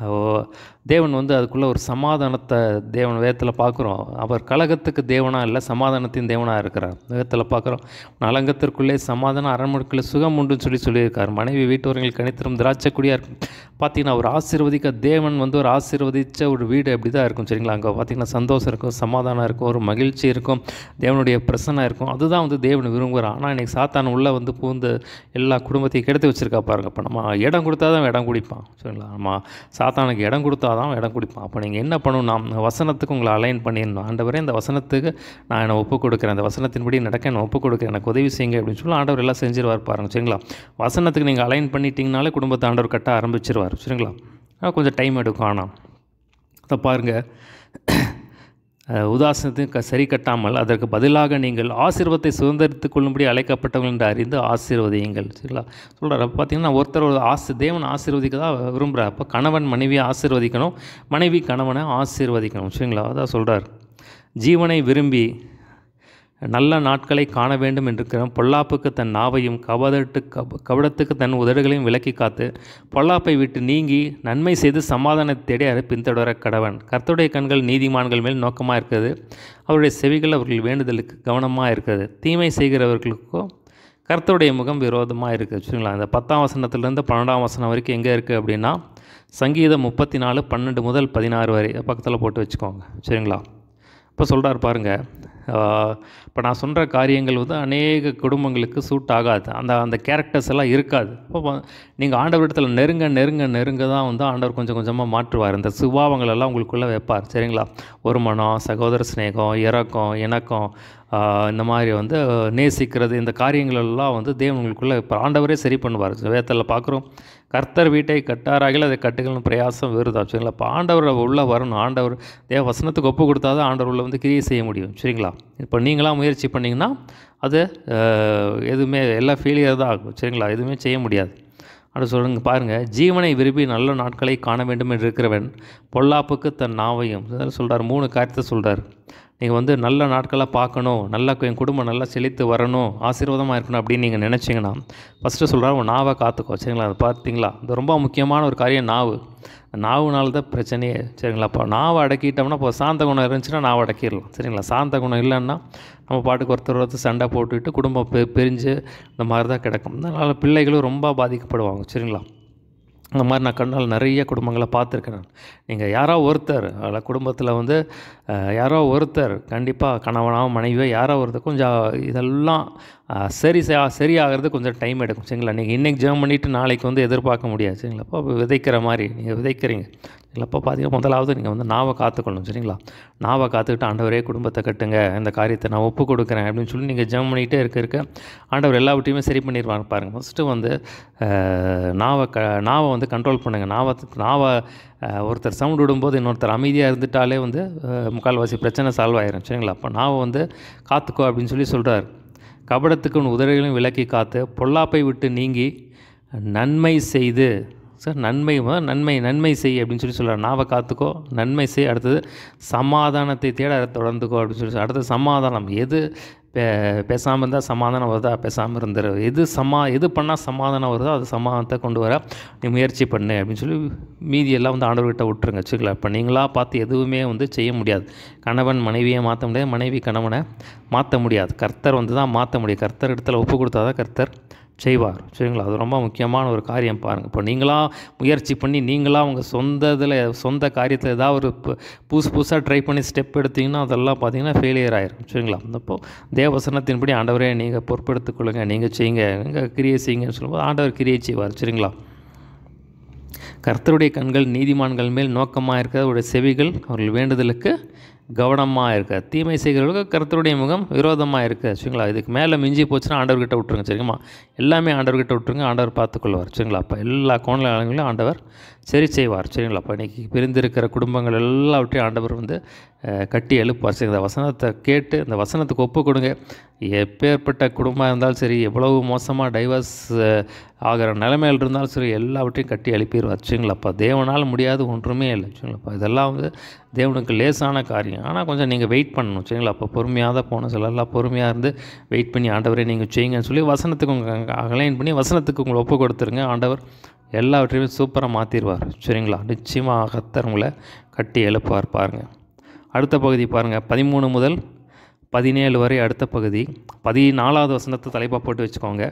Speaker 1: தேவன் வந்து அதுக்குள்ளே ஒரு சமாதானத்தை தேவன் வேதத்தில் பார்க்குறோம். அவர் கலகத்துக்கு தேவனாக இல்லை, சமாதானத்தின் தேவனாக இருக்கிறார். வேதத்தில் பார்க்குறோம். நலங்கத்திற்குள்ளே சமாதானம், அரண்மனைக்குள்ளே சுகம் உண்டுன்னு சொல்லியிருக்கார். மனைவி வீட்டோர்கள் கணித்தரும் திராட்சைக்குடியாக இருக்கும். பார்த்திங்கன்னா ஒரு ஆசீர்வதிக்க தேவன் வந்து ஒரு ஆசீர்வதித்த ஒரு வீடு அப்படி தான் இருக்கும், சரிங்களா? அங்கே பார்த்திங்கன்னா சந்தோஷம் இருக்கும், சமாதானம் இருக்கும், ஒரு மகிழ்ச்சி இருக்கும், தேவனுடைய பிரசன்னம் இருக்கும். அதுதான் வந்து தேவன் விரும்புகிறார். ஆனால் இன்றைக்கி சாத்தான் உள்ளே வந்து பூந்து எல்லா குடும்பத்தையும் கெடுத்து வச்சுருக்கா பாருங்க. இப்போ நம்ம இடம் கொடுத்தா தான் இடம் குடிப்பான், சரிங்களா? நம்ம சாத்தானுக்கு இடம் கொடுத்தா தான் இடம் குடிப்பான். அப்போ நீங்கள் என்ன பண்ணணும்? வசனத்துக்கு உங்களை அலைன் பண்ணிடணும். ஆண்டவரே இந்த வசனத்துக்கு நான் என்னை ஒப்புக் கொடுக்குறேன், அந்த வசனத்தின்படி நடக்க என்னை ஒப்புக் கொடுக்குறேன், எனக்கு உதவி செய்யுங்க அப்படின்னு சொல்லி ஆண்டவர் எல்லாம் செஞ்சிருவார் பாருங்க, சரிங்களா? வசனத்துக்கு நீங்கள் அலைன் பண்ணிட்டீங்கனாலே குடும்பத்தை ஆண்டவர் கட்ட ஆரம்பிச்சிருவார், சரிங்களா? கொஞ்சம் டைம் எடுக்கும். ஆனால் அதை பாருங்கள், உதாசனத்துக்கு சரி கட்டாமல் அதற்கு பதிலாக நீங்கள் ஆசீர்வாதத்தை சுதந்திரித்துக் கொள்ளும்படி அழைக்கப்பட்டவர்கள் என்று அறிந்து ஆசீர்வதியுங்கள், சரிங்களா? சொல்கிறார். அப்போ பார்த்தீங்கன்னா ஒருத்தர் தேவன் ஆசீர்வதிக்க தான் விரும்புகிறார். அப்போ கணவன் மனைவியை ஆசீர்வதிக்கணும், மனைவி கணவனை ஆசீர்வதிக்கணும், சரிங்களா? அதான் சொல்கிறார். ஜீவனை விரும்பி நல்ல நாட்களை காண வேண்டும் என்று பொல்லாப்புக்கு தன் நாவையும் கபடத்துக்கு தன் உதடுகளையும் விலக்கி காத்து பொல்லாப்பை விட்டு நீங்கி நன்மை செய்து சமாதானத்தை தேடி அதை பின்தொடர கடவன். கர்த்தருடைய கண்கள் நீதிமான்கள் மேல் நோக்கமாக இருக்கிறது, அவருடைய செவிகள் அவர்கள் வேண்டுதலுக்கு கவனமாக இருக்கிறது. தீமை செய்கிறவர்களுக்கோ கர்த்தருடைய முகம் விரோதமாக இருக்குது, சரிங்களா? இந்த 10ஆம் வசனத்துலேருந்து 12ஆம் வசனம் வரைக்கும் எங்கே இருக்குது அப்படின்னா சங்கீதம் 34 12 முதல் 16 வரை பக்கத்தில் போட்டு வச்சுக்கோங்க, சரிங்களா? இப்போ சொல்கிறார் பாருங்கள், இப்போ நான் சொல்கிற காரியங்கள் வந்து அநேக குடும்பங்களுக்கு சூட் ஆகாது. அந்த அந்த கேரக்டர்ஸ் எல்லாம் இருக்காது. அப்போ நீங்கள் ஆண்டவரிடத்தில் நெருங்க நெருங்க நெருங்க தான் வந்து ஆண்டவர் கொஞ்சம் கொஞ்சமாக மாற்றுவார். இந்த சுபாவங்கள் எல்லாம் உங்களுக்குள்ளே வைப்பார். சரிங்களா? ஒரு மனம், சகோதர சிநேகம், இரக்கம், இணக்கம், இந்த மாதிரி வந்து நேசிக்கிறது, இந்த காரியங்கள் எல்லாம் வந்து தேவன் உங்களுக்குள்ளே இப்போ ஆண்டவரே சரி பண்ணுவார். வேதத்தில் பார்க்குறோம், கர்த்தர் வீட்டை கட்டாராகில் அதை கட்டுகள்னு பிரயாசம் வருதா. சரிங்களா? இப்போ ஆண்டவர் உள்ளே வரணும். ஆண்டவர் தேவ வசனத்துக்கு ஒப்பு கொடுத்தா தான் ஆண்டவர் உள்ள வந்து கிரியை செய்ய முடியும். சரிங்களா? இப்போ நீங்களாம் முயற்சி பண்ணிங்கன்னா அது எதுவுமே எல்லாம் ஃபெயிலியர் தான் ஆகும். சரிங்களா? எதுவுமே செய்ய முடியாது. அப்படி சொல்லுங்க பாருங்கள், ஜீவனை விரும்பி நல்ல நாட்களை காண வேண்டும் என்று இருக்கிறவன் பொல்லாப்புக்கு தன் நாவையும் சொல்கிறார். 3 காரியத்தை சொல்கிறார். நீங்கள் வந்து நல்ல நாட்களாக பார்க்கணும், நல்லா என் குடும்பம் நல்லா செழித்து வரணும், ஆசீர்வாதமாக இருக்கணும் அப்படின்னு நீங்கள் நினச்சிங்கன்னா ஃபஸ்ட்டு சொல்கிறார், உன் நாவை காத்துக்கோ. சரிங்களா? அது பார்த்தீங்களா? இது ரொம்ப முக்கியமான ஒரு காரியம் நாவு. நாவுனால தான் பிரச்சனையே. சரிங்களா? அப்போ நாவை அடக்கிட்டோம்னா, இப்போ சாந்த குணம் இருந்துச்சுன்னா நாவை அடக்கிடலாம். சரிங்களா? சாந்த குணம் இல்லைன்னா நம்ம பாட்டுக்கு ஒருத்தர் சண்டை போட்டுக்கிட்டு குடும்பம் பிரிஞ்சு இந்த மாதிரி தான் கிடக்கும். அதனால் பிள்ளைகளும் ரொம்ப பாதிக்கப்படுவாங்க. சரிங்களா? இந்த மாதிரி நான் கண்ணால் நிறைய குடும்பங்களை பார்த்துருக்கேன். நீங்கள் யாரோ ஒருத்தர் அதில் குடும்பத்தில் வந்து யாரோ ஒருத்தர் கண்டிப்பாக கணவனோ மனைவியோ யாரோ ஒருத்தர் கொஞ்சம் இதெல்லாம் சரியாகிறது கொஞ்சம் டைம் எடுக்கும். சரிங்களா? நீங்கள் இன்றைக்கி ஜெபம் பண்ணிவிட்டு நாளைக்கு வந்து எதிர்பார்க்க முடியாது. சரிங்களா? அப்போ விதைக்கிற மாதிரி நீங்கள் விதைக்கிறீங்க. இல்லைப்போ பார்த்தீங்கன்னா முதலாவது நீங்கள் வந்து நாவை காத்துக்கணும். சரிங்களா? நாவை காத்துக்கிட்டு ஆண்டவரே குடும்பத்தை கட்டுங்க, இந்த காரியத்தை நான் ஒப்பு கொடுக்குறேன் அப்படின்னு சொல்லி நீங்கள் ஜெபம் பண்ணிகிட்டே இருக்க ஆண்டவர் எல்லாவற்றையுமே சரி பண்ணிடுவாங்க. பாருங்கள், ஃபஸ்ட்டு வந்து நாவை வந்து கண்ட்ரோல் பண்ணுங்கள். நாவை ஒருத்தர் சவுண்ட் விடும்போது இன்னொருத்தர் அமைதியாக இருந்துட்டாலே வந்து முக்கால்வாசி பிரச்சனை சால்வ் ஆயிரும். சரிங்களா? அப்போ நாவை வந்து காத்துக்கோ அப்படின்னு சொல்லி சொல்கிறார். கபடத்துக்கு உன் உதடுகளையும் விலக்கி காத்து பொல்லாப்பை விட்டு நீங்கி நன்மை செய்து நன்மை செய் அப்படின்னு சொல்லி சொல்கிறார். நாவை காத்துக்கோ, நன்மை செய். அடுத்தது சமாதானத்தை தேட தொடர்ந்துக்கோ அப்படின்னு சொல்லி. அடுத்தது சமாதானம். எது பேசாமல் இருந்தால் சமாதானம் வருதா, பேசாமல் இருந்துரு. எது பண்ணால் சமாதானம் வருதோ அது சமாதானத்தை கொண்டு வர நீ முயற்சி பண்ணு அப்படின்னு சொல்லி மீதியெல்லாம் வந்து ஆண்டவர்கிட்ட விட்டுருங்க. வச்சுக்கலாம். இப்போ நீங்களாக பார்த்து எதுவுமே வந்து செய்ய முடியாது. கணவன் மனைவியை மாற்ற முடியாது, மனைவி கணவனை மாற்ற முடியாது. கர்த்தர் வந்து தான் மாற்ற முடியும். கர்த்தர் இடத்துல ஒப்பு கொடுத்தா தான் கர்த்தர் செய்வார். சரிங்களா? அது ரொம்ப முக்கியமான ஒரு காரியம். பாருங்கள், இப்போ நீங்களாக முயற்சி பண்ணி நீங்களாக உங்கள் சொந்த காரியத்தில் ஏதாவது ஒரு புதுசாக ட்ரை பண்ணி ஸ்டெப் எடுத்திங்கன்னா அதெல்லாம் பார்த்தீங்கன்னா ஃபெயிலியர் ஆயிரும். சரிங்களா? அப்போது தேவசனத்தின்படி ஆண்டவரே நீங்கள் பொறுப்பெடுத்துக்கொள்ளுங்க, நீங்கள் செய்யுங்க, நீங்கள் கிரியை செய்யுங்கன்னு சொல்லும்போது ஆண்டவர் கிரியை செய்வார். சரிங்களா? கர்த்தருடைய கண்கள் நீதிமான்கள் மேல் நோக்கமாக இருக்கிற அவருடைய செவிகள் அவர்கள் வேண்டுதலுக்கு கவனமாக இருக்க. தீமை செய்கிறவர்களுக்கு கர்த்தருடைய முகம் விரோதமாக இருக்குது. சரிங்களா? இதுக்கு மேலே மிஞ்சி போச்சுன்னா ஆண்டவர்கிட்ட விட்டுருங்க. சரிங்களா? எல்லாமே ஆண்டவர்கிட்ட விட்டுருங்க, ஆண்டவர் பார்த்துக்கொள்வார். சரிங்களா? அப்போ எல்லா கோணங்களையும் ஆண்டவர் சரி செய்வார். சரிங்களா? அப்போ இன்றைக்கி பிரிந்திருக்கிற குடும்பங்கள் எல்லாவற்றையும் ஆண்டவர் வந்து கட்டி எழுப்பார். சரி, இந்த வசனத்தை கேட்டு இந்த வசனத்துக்கு ஒப்பு கொடுங்க. எப்பேற்பட்ட குடும்பம் இருந்தாலும் சரி, எவ்வளவு மோசமாக டைவர்ஸ் ஆகிற நிலைமையில் இருந்தாலும் சரி, எல்லாவற்றையும் கட்டி எழுப்பிடுவார். சரிங்களா? அப்போ தேவனால் முடியாது ஒன்றுமே இல்லை. சரிங்களாப்பா? இதெல்லாம் வந்து தேவனுக்கு லேசான காரியம். ஆனால் கொஞ்சம் நீங்கள் வெயிட் பண்ணணும். சரிங்களா? அப்போ பொறுமையாக தான் போகணும். சிலர்லாம் பொறுமையாக இருந்து வெயிட் பண்ணி ஆண்டவரே நீங்கள் செய்யுங்கன்னு சொல்லி வசனத்துக்கு உங்கள் அலைன் பண்ணி வசனத்துக்கு உங்களை ஒப்பு கொடுத்துருங்க. ஆண்டவர் எல்லாவற்றையுமே சூப்பராக மாற்றிடுவார். சரிங்களா? நிச்சயமாக கர்த்தர் உங்களை கட்டி எழுப்பார். பாருங்கள், அடுத்த பகுதி பாருங்கள். 13 முதல் 17 வரை அடுத்த பகுதி. 14வது வசனத்தை தலைப்பாக போட்டு வச்சுக்கோங்க.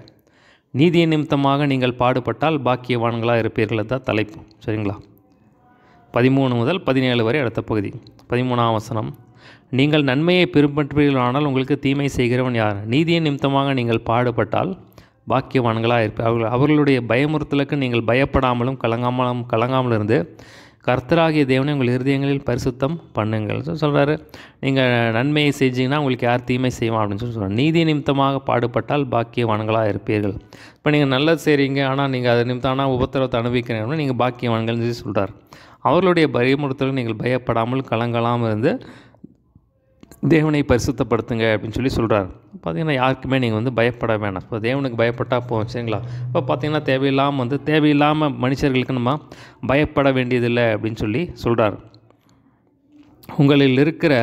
Speaker 1: நீதியின் நிமித்தமாக நீங்கள் பாடுபட்டால் பாக்கியவான்களாக இருப்பீர்கள் தான் தலைப்பு. சரிங்களா? 13 முதல் 17 வரை அடுத்த பகுதி. 13ஆம் வசனம். நீங்கள் நன்மையை பின்பற்றுவீர்களானால் உங்களுக்கு தீமை செய்கிறவன் யார்? நீதியின் நிமித்தமாக நீங்கள் பாடுபட்டால் பாக்கியவான்களாக இருப்பீர்கள். அவர்களுடைய பயமுறுத்தலுக்கு நீங்கள் பயப்படாமலும் கலங்காமலும் இருந்து கர்த்தராகிய தேவனை உங்கள் இருதயங்களில் பரிசுத்தம் பண்ணுங்கள் சொல்கிறாரு. நீங்கள் நன்மையை செஞ்சீங்கன்னா உங்களுக்கு யார் தீமை செய்வான் அப்படின்னு சொல்லி சொல்கிறார். நீதி நிமித்தமாக பாடுபட்டால் பாக்கியவான்களாக இருப்பீர்கள். இப்போ நீங்கள் நல்லது செய்கிறீங்க, ஆனால் நீங்கள் அது நிமித்தம் ஆனால் உபத்திரவத்தை அனுபவிக்கிறீங்கன்னா நீங்கள் பாக்கியவான்கள்னு சொல்லி சொல்கிறார். அவர்களுடைய பயமுறுத்தலுக்கு நீங்கள் பயப்படாமல் கலங்கலாமல் இருந்து தேவனை பரிசுத்தப்படுத்துங்க அப்படின்னு சொல்லி சொல்கிறார். பார்த்திங்கன்னா யாருக்குமே நீங்கள் வந்து பயப்பட வேணாம். இப்போ தேவனுக்கு பயப்பட்டால் போகும். சரிங்களா? இப்போ பார்த்திங்கன்னா தேவையில்லாமல் மனுஷர்களுக்கு நம்ம பயப்பட வேண்டியதில்லை அப்படின்னு சொல்லி சொல்கிறார். உங்களில் இருக்கிற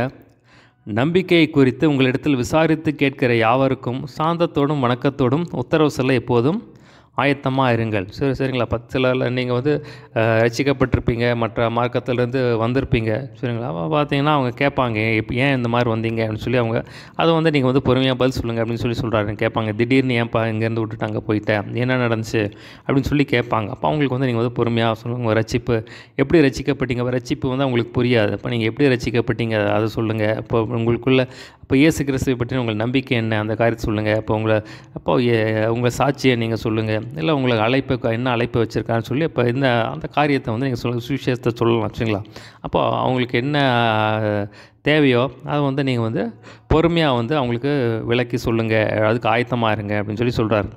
Speaker 1: நம்பிக்கையை குறித்து உங்களிடத்தில் விசாரித்து கேட்கிற யாவருக்கும் சாந்தத்தோடும் வணக்கத்தோடும் உத்தரவு சொல்ல எப்போதும் ஆயத்தமாக இருங்கள். சரிங்களா? சிலரில் நீங்கள் வந்து ரட்சிக்கப்பட்டிருப்பீங்க, மற்ற மார்க்கத்திலேருந்து வந்திருப்பீங்க. சரிங்களா? அப்போ பார்த்தீங்கன்னா அவங்க கேட்பாங்க, ஏன் இந்த மாதிரி வந்தீங்க அப்படின்னு சொல்லி அவங்க அதை வந்து நீங்கள் வந்து பொறுமையாக பதில் சொல்லுங்கள் அப்படின்னு சொல்லி சொல்கிறாரு. கேட்பாங்க, திடீர்னு ஏன்ப்பா இங்கேருந்து விட்டுட்டு அங்கே போயிட்டேன், என்ன நடந்துச்சு அப்படின்னு சொல்லி கேட்பாங்க. அப்போ அவங்களுக்கு வந்து நீங்கள் வந்து பொறுமையாக சொல்லுங்கள், உங்கள் ரட்சிப்பு எப்படி ரட்சிக்கப்பட்டீங்க, ரட்சிப்பு வந்து அவங்களுக்கு புரியாது. அப்போ நீங்கள் எப்படி ரட்சிக்கப்பட்டீங்க அதை சொல்லுங்கள். இப்போ உங்களுக்குள்ள இப்போ இயேசு கிறிஸ்துவை பற்றி உங்கள் நம்பிக்கை என்ன, அந்த காரியத்தை சொல்லுங்கள். அப்போ உங்கள் சாட்சியை நீங்கள் சொல்லுங்கள். இல்லை உங்களுக்கு என்ன அழைப்பு வச்சுருக்கான்னு சொல்லி இப்போ அந்த காரியத்தை வந்து நீங்கள் சுவிசேஷத்தை சொல்லலாம். வச்சுங்களா? அப்போ அவங்களுக்கு என்ன தேவையோ அதை வந்து நீங்கள் வந்து பொறுமையாக வந்து அவங்களுக்கு விளக்கி சொல்லுங்கள், அதுக்கு ஆயத்தமாக இருங்க அப்படின்னு சொல்லி சொல்கிறார்.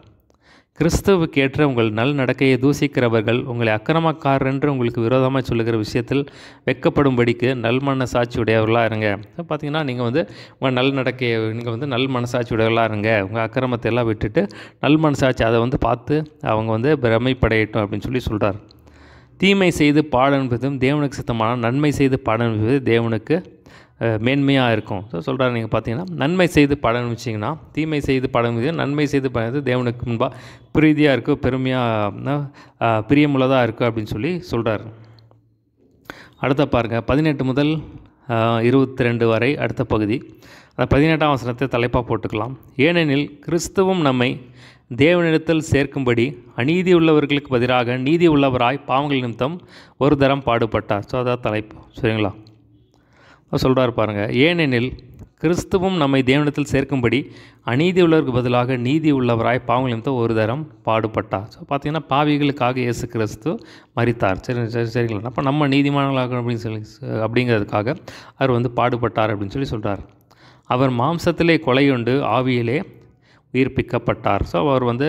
Speaker 1: கிறிஸ்துவுக்கு ஏற்ற உங்கள் நல் நடக்கையை தூசிக்கிறவர்கள் உங்களை அக்கிரமக்காரர் என்று உங்களுக்கு விரோதமாக சொல்லுகிற விஷயத்தில் வெட்கப்படும்படிக்கு நல் மனசாட்சி உடையவர்களாக இருங்க. பார்த்தீங்கன்னா நீங்கள் வந்து உங்கள் நல் நடக்கையை நீங்கள் வந்து நல் மனசாட்சி உடையவர்களாக இருங்க. உங்கள் அக்கிரமத்தை எல்லாம் விட்டுட்டு நல் மனசாட்சி அதை வந்து பார்த்து அவங்க வந்து பிரமைப்படையட்டும் அப்படின்னு சொல்லி சொல்கிறார். தீமை செய்து பாடன்பதும் தேவனுக்கு சித்தமான, நன்மை செய்து பாடன்பது தேவனுக்கு மேன்மையாக இருக்கும். ஸோ சொல்கிறார், நீங்கள் பார்த்தீங்கன்னா நன்மை செய்து பலன் வச்சிங்கன்னா, தீமை செய்து பலன் நன்மை செய்து பலன் தேவனுக்கு முன்பாக பிரீதியாக இருக்கும், பெருமையாக பிரியமுள்ளதாக இருக்குது அப்படின்னு சொல்லி சொல்கிறார். அடுத்த பாருங்கள், 18 முதல் 22 வரை அடுத்த பகுதி. அந்த 18ஆம் வசனத்தை தலைப்பாக போட்டுக்கலாம். ஏனெனில் கிறிஸ்துவும் நம்மை தேவனிடத்தில் சேர்க்கும்படி அநீதி உள்ளவர்களுக்கு பதிலாக நீதி உள்ளவராய் பாவங்கள் நிமித்தம் ஒரு தரம் பாடுபட்டார். ஸோ அதான் தலைப்பு. சரிங்களா? சொல்கிறார் பாருங்கள், ஏனெனில் கிறிஸ்துவும் நம்மை தேவனிடத்தில் சேர்க்கும்படி அநீதி உள்ளவருக்கு பதிலாக நீதி உள்ளவராய் பாவங்கள் நிமித்தம் ஒரு தரம் பாடுபட்டார். ஸோ பார்த்தீங்கன்னா பாவிகளுக்காக இயேசு கிறிஸ்து மரித்தார். சரிங்களா? அப்போ நம்ம நீதிமான்களாக அப்படிங்கிறதுக்காக அவர் வந்து பாடுபட்டார் அப்படின்னு சொல்லி சொல்கிறார். அவர் மாம்சத்திலே கொலையுண்டு ஆவியிலே உயிர்ப்பிக்கப்பட்டார். ஸோ அவர் வந்து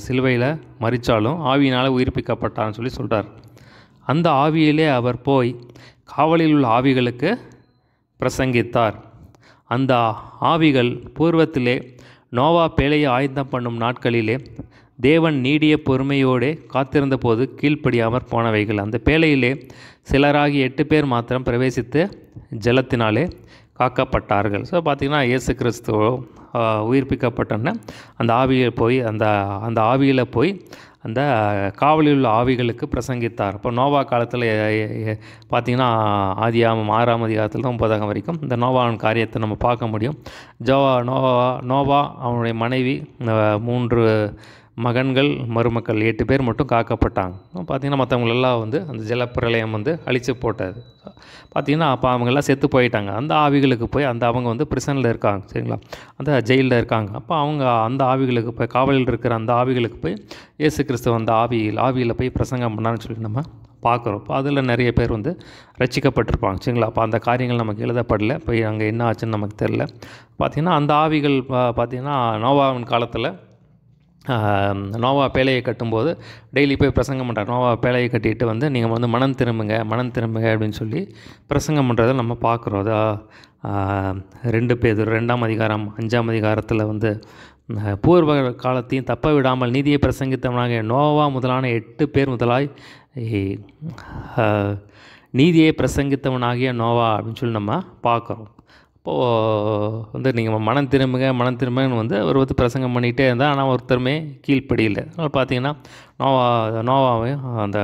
Speaker 1: சிலுவையில் மரித்தாலும் ஆவியினால் உயிர்ப்பிக்கப்பட்டார்னு சொல்லி சொல்கிறார். அந்த ஆவியிலே அவர் போய் காவலில் உள்ள ஆவிகளுக்கு பிரசங்கித்தார். அந்த ஆவிகள் பூர்வத்திலே நோவா பேழையை ஆயத்தம் பண்ணும் நாட்களிலே தேவன் நீடிய பொறுமையோடு காத்திருந்த போது கீழ்ப்படியாமற் போனவைகள். அந்த பேழையிலே சிலராகி 8 பேர் மாத்திரம் பிரவேசித்து ஜலத்தினாலே காக்கப்பட்டார்கள். ஸோ பார்த்திங்கன்னா இயேசு கிறிஸ்து உயிர்ப்பிக்கப்பட்டோன்னே அந்த ஆவியில் போய் அந்த காவலில் உள்ள ஆவிகளுக்கு பிரசங்கித்தார். இப்போ நோவா காலத்தில் பார்த்திங்கன்னா ஆதியாகமம் 6ஆம் அதிகாரத்தில் 9ஆம் வரைக்கும் இந்த நோவாவின் காரியத்தை நம்ம பார்க்க முடியும். நோவா அவனுடைய மனைவி 3 மகன்கள் மருமக்கள் 8 பேர் மட்டும் காக்கப்பட்டாங்க. பார்த்திங்கன்னா மற்றவங்களெல்லாம் வந்து அந்த ஜலப்பிரளயம் வந்து அழித்து போட்டது. பார்த்திங்கன்னா அப்போ அவங்கெல்லாம் செத்து போயிட்டாங்க. அந்த ஆவிகளுக்கு போய் அவங்க வந்து பிரிசனில் இருக்காங்க. சரிங்களா? அந்த ஜெயிலில் இருக்காங்க. அப்போ அந்த ஆவிகளுக்கு போய் காவலில் இருக்கிற அந்த ஆவிகளுக்கு போய் இயேசு கிறிஸ்துவ அந்த ஆவியில் போய் பிரசங்கம் பண்ணான்னு சொல்லி நம்ம பார்க்குறோம். இப்போ அதில் நிறைய பேர் வந்து ரட்சிக்கப்பட்டிருப்பாங்க. சரிங்களா? அப்போ அந்த காரியங்கள் நமக்கு எழுதப்படலை. இப்போ அங்கே என்ன ஆச்சுன்னு நமக்கு தெரில. பார்த்திங்கன்னா அந்த ஆவிகள் பார்த்திங்கன்னா நோவாவின் காலத்தில் நோவா பேழையை கட்டும்போது டெய்லி போய் பிரசங்கம் பண்ணுறார். நோவா பேழையை கட்டிட்டு வந்து நீங்கள் வந்து மனம் திரும்புங்க அப்படின்னு சொல்லி பிரசங்கம் பண்ணுறதை நம்ம பார்க்குறோம். அது 2 பேதுரு 2ஆம் அதிகாரம் 5ஆம் அதிகாரத்தில் வந்து பூர்வ காலத்தையும் தப்ப விடாமல் நீதியை பிரசங்கித்தவனாக நோவா முதலான 8 பேர் முதலாய் நீதியை பிரசங்கித்தவனாகிய நோவா அப்படின்னு சொல்லி நம்ம பார்க்குறோம். அப்போது வந்து நீங்கள் மனம் திரும்புங்கன்னு வந்து அவர் வந்து பிரசங்கம் பண்ணிகிட்டே இருந்தால், ஆனால் ஒருத்தருமே கீழ்ப்படியில். அதனால் பார்த்தீங்கன்னா நோவாவையும் அந்த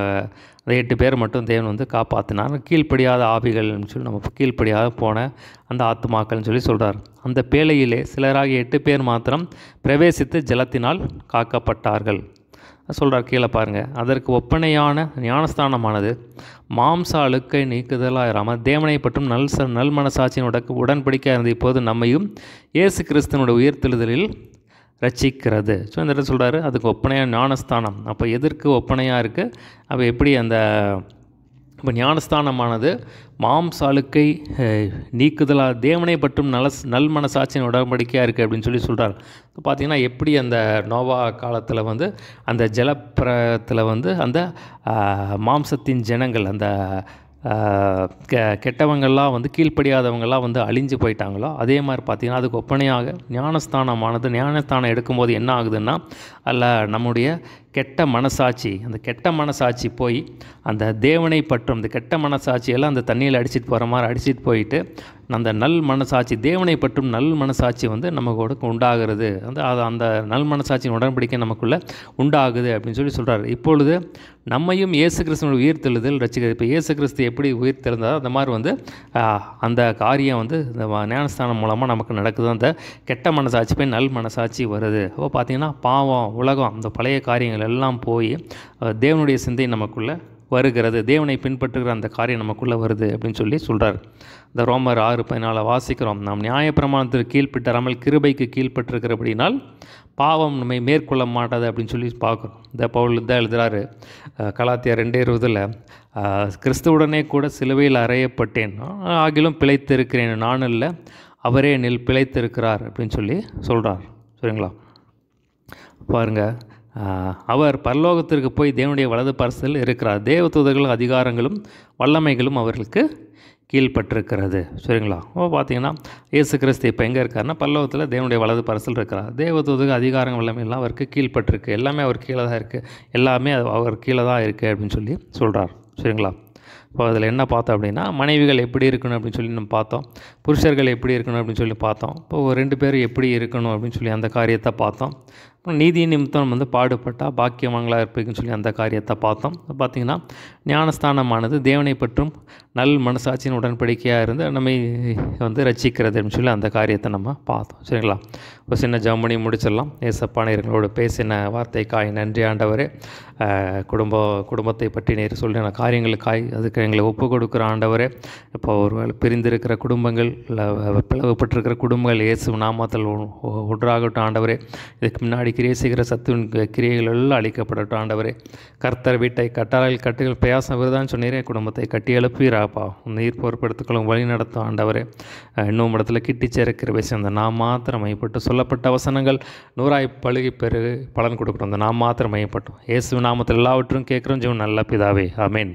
Speaker 1: 8 பேர் மட்டும் தேவன் வந்து காப்பாற்றினார். கீழ்ப்படியாத ஆவிகள்னு சொல்லி நம்ம கீழ்ப்படியாத போன அந்த ஆத்துமாக்கள்னு சொல்லி சொல்கிறார். அந்த பேழையிலே சிலராகிய 8 பேர் மாத்திரம் பிரவேசித்து ஜலத்தினால் காக்கப்பட்டார்கள் சொல்கிறார். கீழே பாருங்கள், அதற்கு ஒப்பனையான ஞானஸ்தானமானது மாம்ச அழுக்கை நீக்குதலாக இராமல் தேவனை பற்றும் நல் மனசாட்சியின் உடன்படிக்கையாக இருந்த இப்போது நம்மையும் இயேசு கிறிஸ்துவனுடைய உயிர்த்தெழுதலில் ரட்சிக்கிறது. ஸோ இந்த இடத்துல சொல்கிறாரு, அதுக்கு ஒப்பனையான ஞானஸ்தானம். அப்போ எதற்கு ஒப்பனையாக இருக்குது? அப்போ எப்படி இப்போ ஞானஸ்தானமானது மாம்ச அழுக்கை நீக்குதலாக தேவனை பற்றும் நல் மனசாட்சியின் உடன்படிக்கையாக இருக்குது அப்படின்னு சொல்லி சொல்கிறார். இப்போ பார்த்திங்கன்னா எப்படி அந்த நோவா காலத்தில் வந்து அந்த ஜலப்பிரத்தில் வந்து அந்த மாம்சத்தின் ஜனங்கள் அந்த கெட்டவங்கள்லாம் வந்து கீழ்ப்படியாதவங்கள்லாம் வந்து அழிஞ்சு போயிட்டாங்களோ, அதே மாதிரி பார்த்திங்கன்னா அதுக்கு ஒப்பனையாக ஞானஸ்தானம் எடுக்கும்போது என்ன ஆகுதுன்னா, அதில் நம்முடைய கெட்ட மனசாட்சி, அந்த கெட்ட மனசாட்சி போய் அந்த தேவனை பற்றும் அந்த கெட்ட மனசாட்சியெல்லாம் அந்த தண்ணியில் அடிச்சிட்டு போகிற மாதிரி அடிச்சிட்டு போயிட்டு அந்த நல் மனசாட்சி தேவனை பற்றும் நல் மனசாட்சி வந்து நமக்கு உண்டாகிறது. அந்த நல் மனசாட்சியின் உடன்படிக்கை நமக்குள்ளே உண்டாகுது அப்படின்னு சொல்கிறார். இப்பொழுது நம்மையும் இயேசு கிறிஸ்துவோட உயிர்த்தெழுதல் ரட்சிக்கிறது. இப்போ இயேசு கிறிஸ்து எப்படி உயிர்த்தெழுந்தாரோ அந்த மாதிரி வந்து அந்த காரியம் வந்து இந்த ஞானஸ்தானம் மூலமாக நமக்கு நடக்குது. அந்த கெட்ட மனசாட்சி போய் நல் மனசாட்சி வருது. அப்போ பார்த்திங்கன்னா பாவம், உலகம், அந்த பழைய காரியங்கள் எல்லாம் போய் தேவனுடைய சிந்தை நமக்குள்ளே வருகிறது. தேவனை பின்பற்றுகிற அந்த காரியம் நமக்குள்ளே வருது அப்படின்னு சொல்கிறார். இந்த ரோமர் 6:14 வாசிக்கிறோம். நாம் நியாயப்பிரமாணத்திற்கு கீழ்ப்பட்டாமல் கிருபைக்கு கீழ்ப்பட்டிருக்கிறபடினால் பாவம் நம்மை மேற்கொள்ள மாட்டாது அப்படின்னு சொல்லி பார்க்குறோம். இந்த பவுல் தான் எழுதுகிறாரு கலாத்தியர் 2:20 கிறிஸ்துவுடனே கூட சிலுவையில் அறையப்பட்டேன், ஆகிலும் பிழைத்திருக்கிறேன், நான் இல்லை அவரே என்னில் பிழைத்திருக்கிறார் அப்படின்னு சொல்கிறார். சரிங்களா? பாருங்கள், அவர் பரலோகத்திற்கு போய் தேவனுடைய வலது பார்சலில் இருக்கிறார். தேவதூதர்கள் அதிகாரங்களும் வல்லமைகளும் அவர்களுக்கு கீழ்ப்பட்டிருக்கிறது. சரிங்களா? பார்த்தீங்கன்னா இயேசு கிறிஸ்து இப்போ எங்கே இருக்காருன்னா பரலோகத்தில் தேவனுடைய வலது பார்சல் இருக்கிறார். தேவதூதர்கள் அதிகாரம் வல்லமையெல்லாம் அவருக்கு கீழ்ப்பட்டிருக்கு. எல்லாமே அவர் கீழே தான் இருக்குது. எல்லாமே அவர் கீழே தான் இருக்குது அப்படின்னு சொல்கிறார். சரிங்களா? இப்போ அதில் என்ன பார்த்தோம் அப்படின்னா மனைவிகள் எப்படி இருக்கணும் அப்படின்னு நம்ம பார்த்தோம். புருஷர்கள் எப்படி இருக்கணும் அப்படின்னு பார்த்தோம். இப்போ 2 பேரும் எப்படி இருக்கணும் அப்படின்னு அந்த காரியத்தை பார்த்தோம். நீதி நிமித்தம் வந்து பாடுபட்டால் பாக்கியவான்களாக இருப்பீங்கன்னு அந்த காரியத்தை பார்த்தோம். பார்த்திங்கன்னா ஞானஸ்தானமானது தேவனை பற்றும் நல் மனசாட்சியின் உடன்படிக்கையாக இருந்து நம்மை வந்து ரட்சிக்கிறது அப்படின்னு அந்த காரியத்தை நம்ம பார்த்தோம். சரிங்களா? ஒரு சின்ன ஜெபம் பண்ணி முடிச்சிடலாம். ஏசப்பான எங்களோட பேசின வார்த்தைக்காய் நன்றி ஆண்டவரே. குடும்பத்தை பற்றி நேர் சொல்லின காரியங்களுக்காய் அதுக்கு எங்களை ஒப்பு கொடுக்குற ஆண்டவரே. இப்போ ஒரு பிரிந்திருக்கிற குடும்பங்கள், பிளவுபட்டிருக்கிற குடும்பங்கள் இயேசு நாமத்தில் ஒன்றாகட்டும் ஆண்டவரே. இதுக்கு முன்னாடி கிரியை செய்கிற சத்துவின் கிரியைகள் எல்லாம் அழிக்கப்படட்டும் ஆண்டவரே. கர்த்தர் வீட்டை கட்டாளர்கள் கட்டுகள் பிரயாசம் விருதான்னு சொன்னீரே, குடும்பத்தை கட்டி எழுப்பீராப்பா. நீர் பொறுப்பெடுத்துக்களும் வழி நடத்தும் ஆண்டவரே. இன்னும் இடத்துல கிட்டி சேர்க்கிற விஷயம் அந்த நாம் மாத்திரம் மையப்பட்டு சொல்லப்பட்ட வசனங்கள் 100 பழுகி பெருகு பலன் கொடுக்கணும். அந்த நாம் மாத்திரம் மையப்பட்டோம். இயேசு நாமத்தில் எல்லாவற்றும் கேட்குறோம் ஜீவன் நல்ல பிதாவே. ஆமென்.